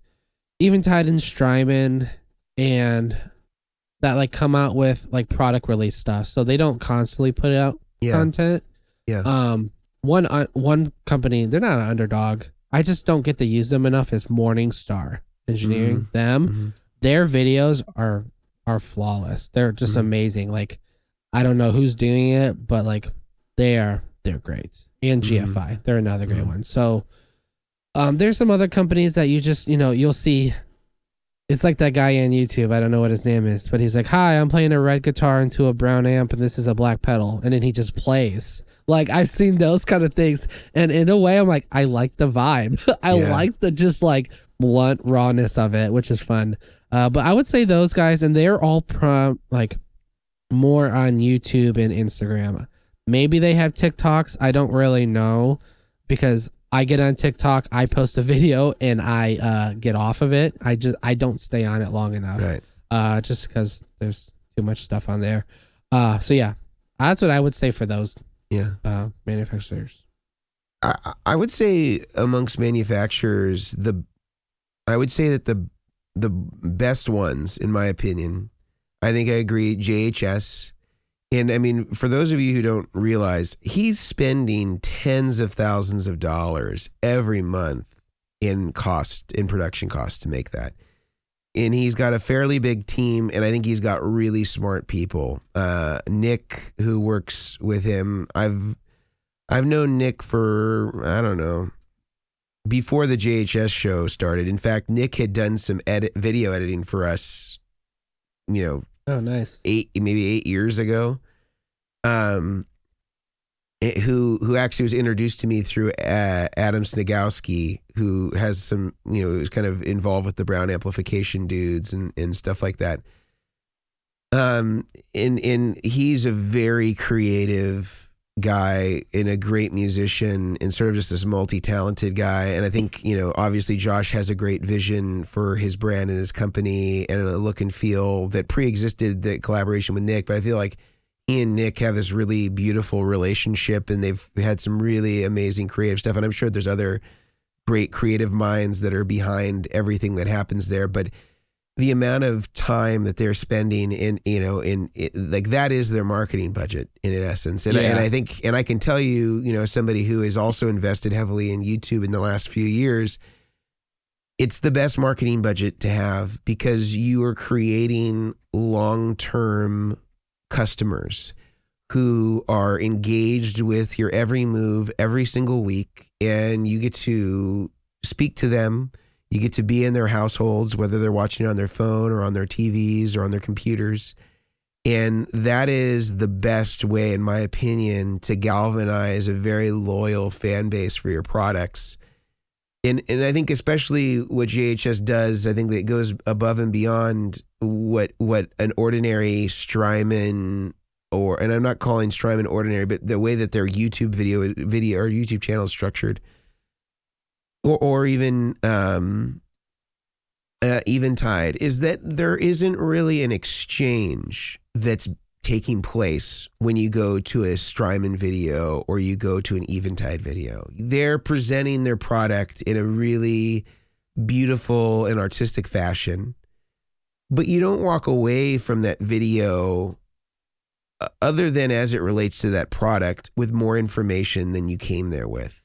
Eventide and Strymon and that like come out with like product release stuff, so they don't constantly put out content. One company, they're not an underdog, I just don't get to use them enough, is Morningstar Engineering. Their videos are flawless. They're just amazing. Like, I don't know who's doing it, but like they're great. And GFI, they're another great one. So there's some other companies that you just you'll see. It's like that guy on YouTube. I don't know what his name is, but he's like, "Hi, I'm playing a red guitar into a brown amp, and this is a black pedal," and then he just plays. Like, I've seen those kind of things, and in a way, I'm like, I like the vibe. I like the just like blunt rawness of it, which is fun. But I would say those guys, and they're all like more on YouTube and Instagram. Maybe they have TikToks. I don't really know, because I get on TikTok, I post a video, and I get off of it. I don't stay on it long enough, right? Just because there's too much stuff on there. So yeah, that's what I would say for those manufacturers. I would say amongst manufacturers, I would say that the best ones, in my opinion, I think I agree, JHS. And I mean, for those of you who don't realize, he's spending tens of thousands of dollars every month in production costs to make that. and he's got a fairly big team, and I think he's got really smart people. Nick, who works with him, I've known Nick for, I don't know, before the JHS show started. In fact, Nick had done some video editing for us, Oh, nice. maybe 8 years ago. Who actually was introduced to me through Adam Snagowski, who has some, was kind of involved with the Brown amplification dudes and stuff like that. And he's a very creative guy and a great musician and sort of just this multi-talented guy. And I think, obviously Josh has a great vision for his brand and his company and a look and feel that pre-existed the collaboration with Nick. But I feel like he and Nick have this really beautiful relationship, and they've had some really amazing creative stuff. And I'm sure there's other great creative minds that are behind everything that happens there. But the amount of time that they're spending in like that is their marketing budget in essence. And, and I think, and I can tell you, somebody who has also invested heavily in YouTube in the last few years, it's the best marketing budget to have because you are creating long-term customers who are engaged with your every move every single week, and you get to speak to them. You get to be in their households, whether they're watching it on their phone or on their TVs or on their computers. And that is the best way, in my opinion, to galvanize a very loyal fan base for your products. And I think especially what JHS does, I think that it goes above and beyond what an ordinary Strymon, and I'm not calling Strymon ordinary, but the way that their YouTube video or YouTube channel is structured, or even Eventide, is that there isn't really an exchange that's taking place when you go to a Strymon video or you go to an Eventide video. They're presenting their product in a really beautiful and artistic fashion, but you don't walk away from that video other than as it relates to that product with more information than you came there with.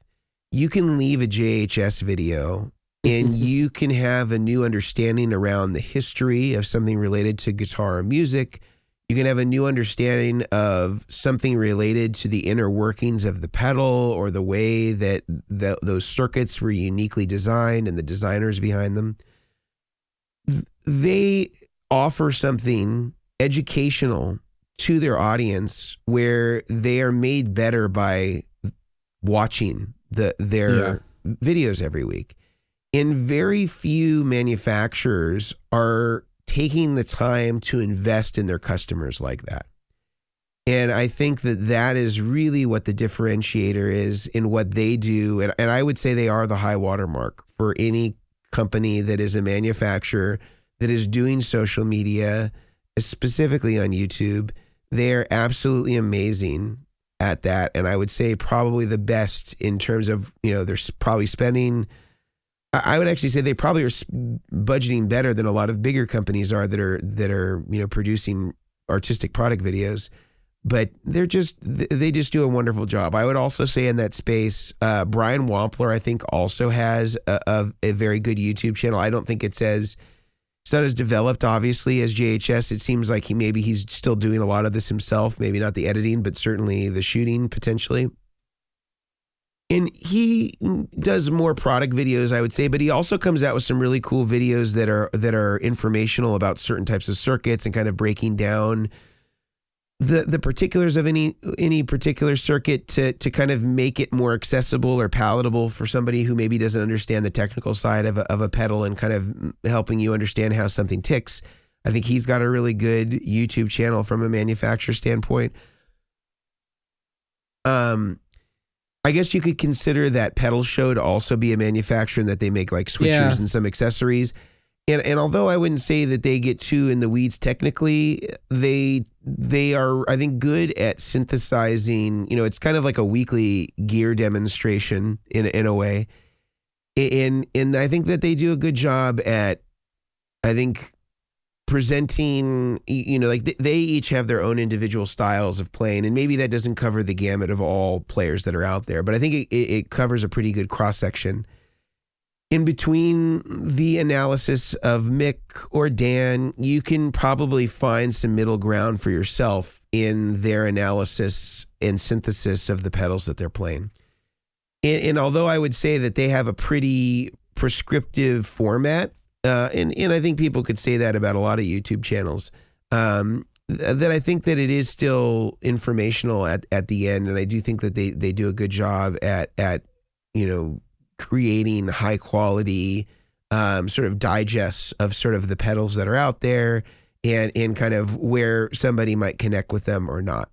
You can leave a JHS video and you can have a new understanding around the history of something related to guitar or music. You can have a new understanding of something related to the inner workings of the pedal or the way that those circuits were uniquely designed and the designers behind them. They offer something educational to their audience where they are made better by watching their videos every week. And very few manufacturers are taking the time to invest in their customers like that. And I think that is really what the differentiator is in what they do. And I would say they are the high watermark for any company that is a manufacturer that is doing social media, specifically on YouTube. They're absolutely amazing at that. And I would say probably the best in terms of, they're probably spending, I would actually say they probably are budgeting better than a lot of bigger companies are that are producing artistic product videos, but they just do a wonderful job. I would also say in that space, Brian Wampler, I think, also has a very good YouTube channel. I don't think it's not as developed, obviously, as JHS. It seems like he's still doing a lot of this himself, maybe not the editing, but certainly the shooting potentially. And he does more product videos, I would say, but he also comes out with some really cool videos that are informational about certain types of circuits and kind of breaking down the particulars of any particular circuit to kind of make it more accessible or palatable for somebody who maybe doesn't understand the technical side of a pedal, and kind of helping you understand how something ticks. I think he's got a really good YouTube channel from a manufacturer standpoint. I guess you could consider that Pedal Show to also be a manufacturer, and that they make like switchers and some accessories. And although I wouldn't say that they get too in the weeds technically, they are, I think, good at synthesizing. It's kind of like a weekly gear demonstration in a way. And I think that they do a good job at, I think, presenting, like they each have their own individual styles of playing, and maybe that doesn't cover the gamut of all players that are out there, but I think it covers a pretty good cross section. in between the analysis of Mick or Dan, you can probably find some middle ground for yourself in their analysis and synthesis of the pedals that they're playing. And although I would say that they have a pretty prescriptive format, and I think people could say that about a lot of YouTube channels, that I think that it is still informational at the end, and I do think that they do a good job at creating high quality sort of digests of sort of the pedals that are out there and kind of where somebody might connect with them or not.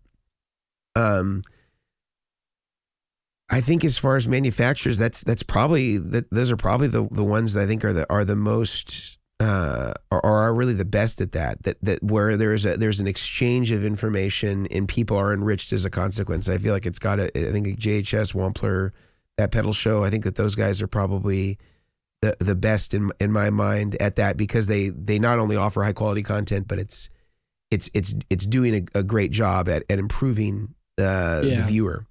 I think as far as manufacturers, those are probably the ones that I think are the most are really the best at that where there's an exchange of information and people are enriched as a consequence. I feel like I think JHS, Wampler, that pedal show, I think that those guys are probably the best in my mind at that, because they not only offer high quality content, but it's doing a great job at improving the viewer.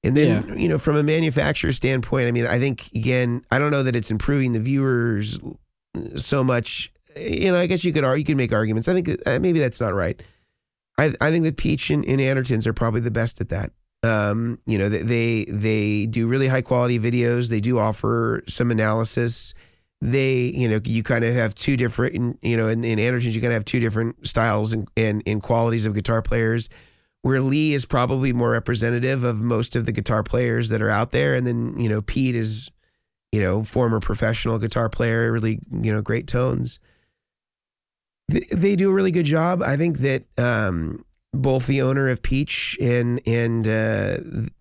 And then, from a manufacturer standpoint, I mean, I think, again, I don't know that it's improving the viewers so much. I guess you can make arguments. I think maybe that's not right. I think that Peach and Andertons are probably the best at that. They do really high quality videos. They do offer some analysis. You kind of have two different, in Andertons, you kind of have two different styles and qualities of guitar players, where Lee is probably more representative of most of the guitar players that are out there. And then, Pete is, former professional guitar player, really, great tones. They do a really good job. I think that both the owner of Peach and the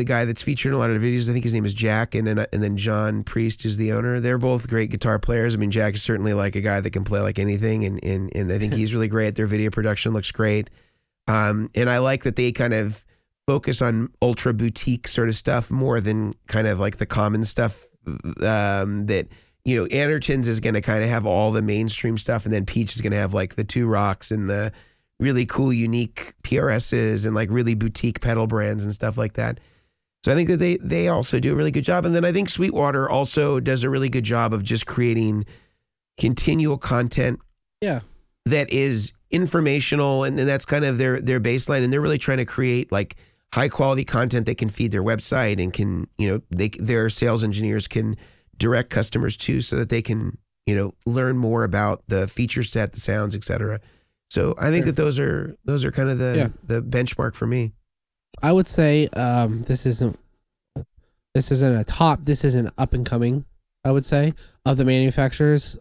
guy that's featured in a lot of the videos, I think his name is Jack, and then John Priest is the owner. They're both great guitar players. I mean, Jack is certainly like a guy that can play like anything, and I think he's really great. Their video production looks great. And I like that they kind of focus on ultra boutique sort of stuff more than kind of like the common stuff that, Andertons is going to kind of have all the mainstream stuff, and then Peach is going to have like the Two Rocks and the really cool, unique PRSs and like really boutique pedal brands and stuff like that. So I think that they also do a really good job. And then I think Sweetwater also does a really good job of just creating continual content. Yeah. That is informational, and that's kind of their baseline, and they're really trying to create like high quality content that can feed their website and can, their sales engineers can direct customers to, so that they can, learn more about the feature set, the sounds, etc. So I think that those are kind of the benchmark for me. I would say this isn't up and coming, I would say, of the manufacturers.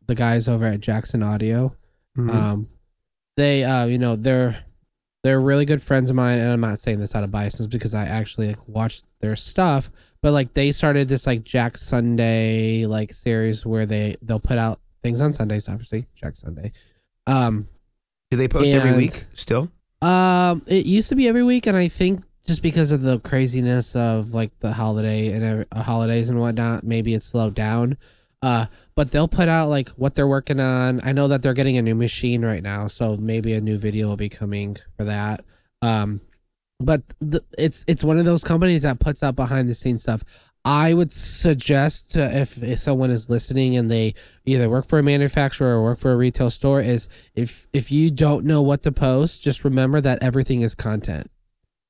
The guys over at Jackson Audio. Mm-hmm. They're really good friends of mine, and I'm not saying this out of bias because I actually watched their stuff, but like they started this like Jack Sunday like series where they'll put out things on Sundays, obviously Jack Sunday. Do they post every week still? It used to be every week, and I think just because of the craziness of like the holidays and whatnot, maybe it's slowed down. But they'll put out like what they're working on. I know that they're getting a new machine right now, so maybe a new video will be coming for that. But it's one of those companies that puts out behind the scenes stuff. I would suggest if someone is listening and they either work for a manufacturer or work for a retail store, is if you don't know what to post, just remember that everything is content.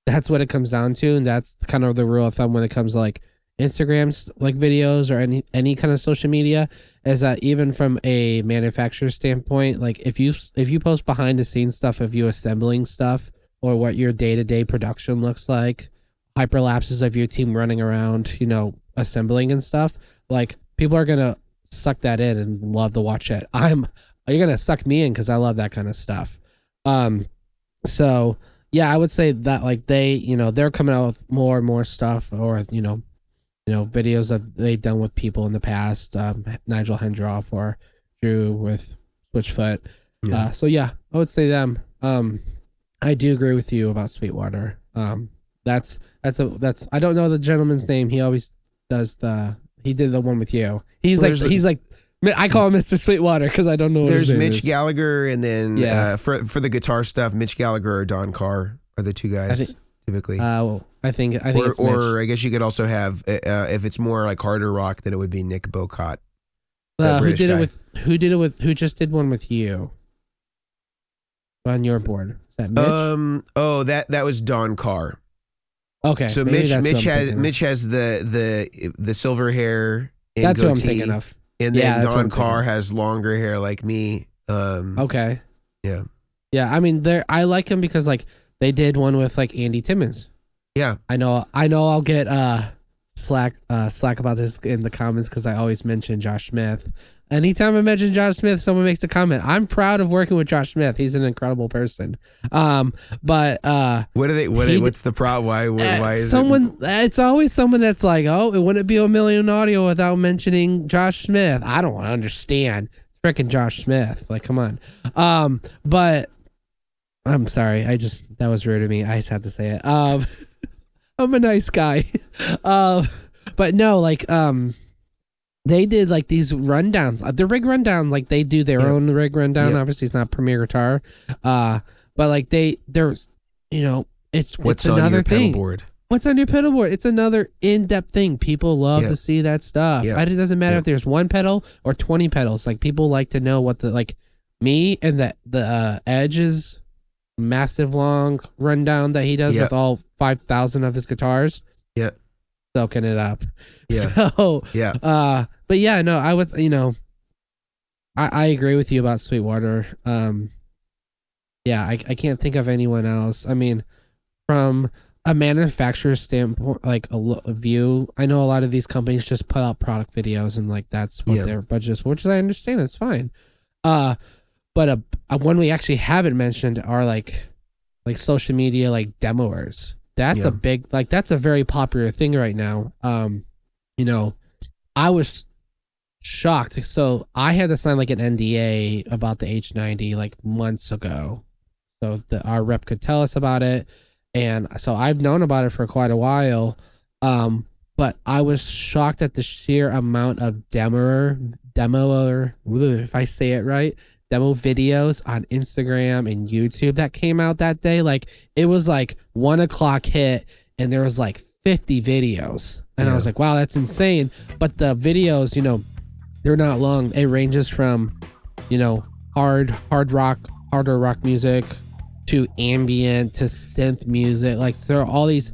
That's what it comes down to, and that's kind of the rule of thumb when it comes to like Instagram's like videos or any kind of social media, is that even from a manufacturer standpoint, like if you post behind the scenes stuff of you assembling stuff or what your day-to-day production looks like, hyperlapses of your team running around, assembling and stuff, like people are gonna suck that in and love to watch it. You're gonna suck me in because I love that kind of stuff. So yeah, I would say that like they're coming out with more and more stuff, or videos that they've done with people in the past. Nigel Hendroff or Drew with Switchfoot. Yeah. So yeah, I would say them. I do agree with you about Sweetwater. That's I don't know the gentleman's name. He always does he did the one with you. He's like I call him Mr. Sweetwater because I don't know. There's Mitch Gallagher, and then for the guitar stuff, Mitch Gallagher or Don Carr are the two guys. typically. I think or, it's Mitch. or I guess you could also have if it's more like harder rock, then it would be Nick Bocott. Who just did one with you on your board? Is that Mitch? That was Don Carr. Okay, so Mitch has the silver hair and that's goatee, what I'm thinking of. And then Don Carr has longer hair like me. Okay. Yeah. Yeah, I mean, I like him because like they did one with like Andy Timmons. Yeah. I know I'll get slack about this in the comments because I always mention Josh Smith. Anytime I mention Josh Smith, someone makes a comment. I'm proud of working with Josh Smith. He's an incredible person. But what's the problem? Why is someone? It's always someone that's like, oh, it wouldn't be Omilion Audio without mentioning Josh Smith. I don't understand. It's freaking Josh Smith. Like, come on. But I'm sorry. That was rude of me. I just had to say it. I'm a nice guy. But no, like, they did like these rundowns, the rig rundown, like they do their own rig rundown. Yep. Obviously it's not Premier Guitar. But like they're, it's another thing. Pedalboard? What's on your pedalboard? It's another in-depth thing. People love to see that stuff. Yep. It doesn't matter if there's one pedal or 20 pedals. Like people like to know what me and the Edge's massive long rundown that he does with all 5,000 of his guitars. Yeah. Soaking it up. Yeah. So, but yeah, no, I was, I agree with you about Sweetwater. I can't think of anyone else. I mean, from a manufacturer's standpoint, like a view, I know a lot of these companies just put out product videos and like that's what their budget is, which I understand. It's fine. But one we actually haven't mentioned are like social media, like demoers. That's a big, that's a very popular thing right now. I was shocked. So I had to sign like an NDA about the H90 like months ago. So our rep could tell us about it. And so I've known about it for quite a while. But I was shocked at the sheer amount of demoer, if I say it right, demo videos on Instagram and YouTube that came out that day. Like it was like 1:00 hit and there was like 50 videos. And I was like, wow, that's insane. But the videos, they're not long. It ranges from, harder rock music to ambient to synth music. Like there are all these,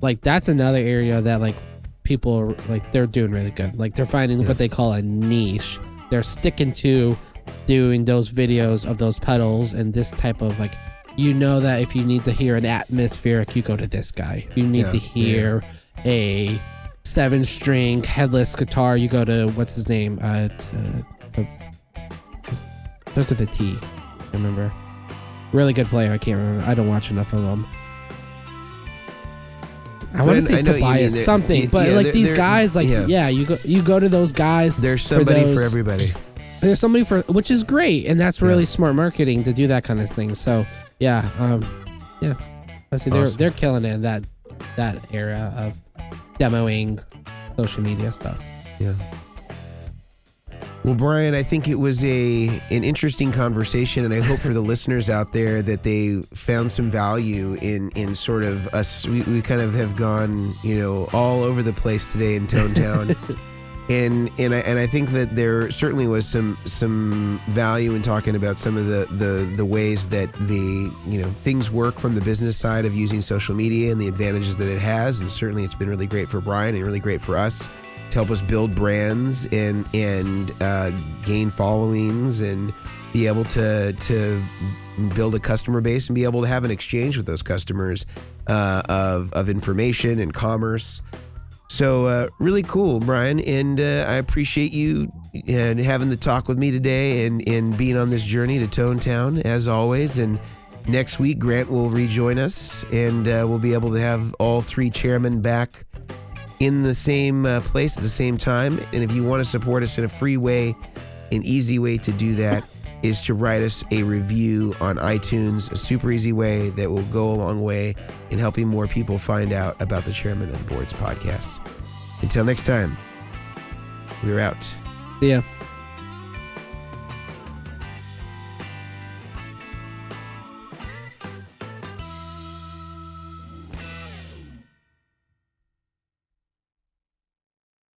like that's another area that like people are like, they're doing really good. Like they're finding what they call a niche. They're sticking to doing those videos of those pedals and this type of like, that if you need to hear an atmospheric, you go to this guy. If you need to hear a 7-string headless guitar, you go to what's his name? Starts with a T. I remember. Really good player. I can't remember. I don't watch enough of them. I want to say Tobias something, but these guys, you go to those guys. There's somebody for everybody. There's somebody which is great, and that's really smart marketing to do that kind of thing. So awesome. They're killing it in that era of demoing social media stuff. Yeah. Well, Brian, I think it was an interesting conversation, and I hope for the listeners out there that they found some value in sort of us. We kind of have gone, all over the place today in Tone Town. And I think that there certainly was some value in talking about some of the ways that things work from the business side of using social media and the advantages that it has. And certainly it's been really great for Brian and really great for us to help us build brands and gain followings and be able to build a customer base and be able to have an exchange with those customers of information and commerce. So really cool, Brian, and I appreciate you having the talk with me today and being on this journey to Tone Town, as always. And next week, Grant will rejoin us, and we'll be able to have all three chairmen back in the same place at the same time. And if you want to support us in a free way, an easy way to do that is to write us a review on iTunes, a super easy way that will go a long way in helping more people find out about the Chairman of the Boards podcast. Until next time, we're out. See ya.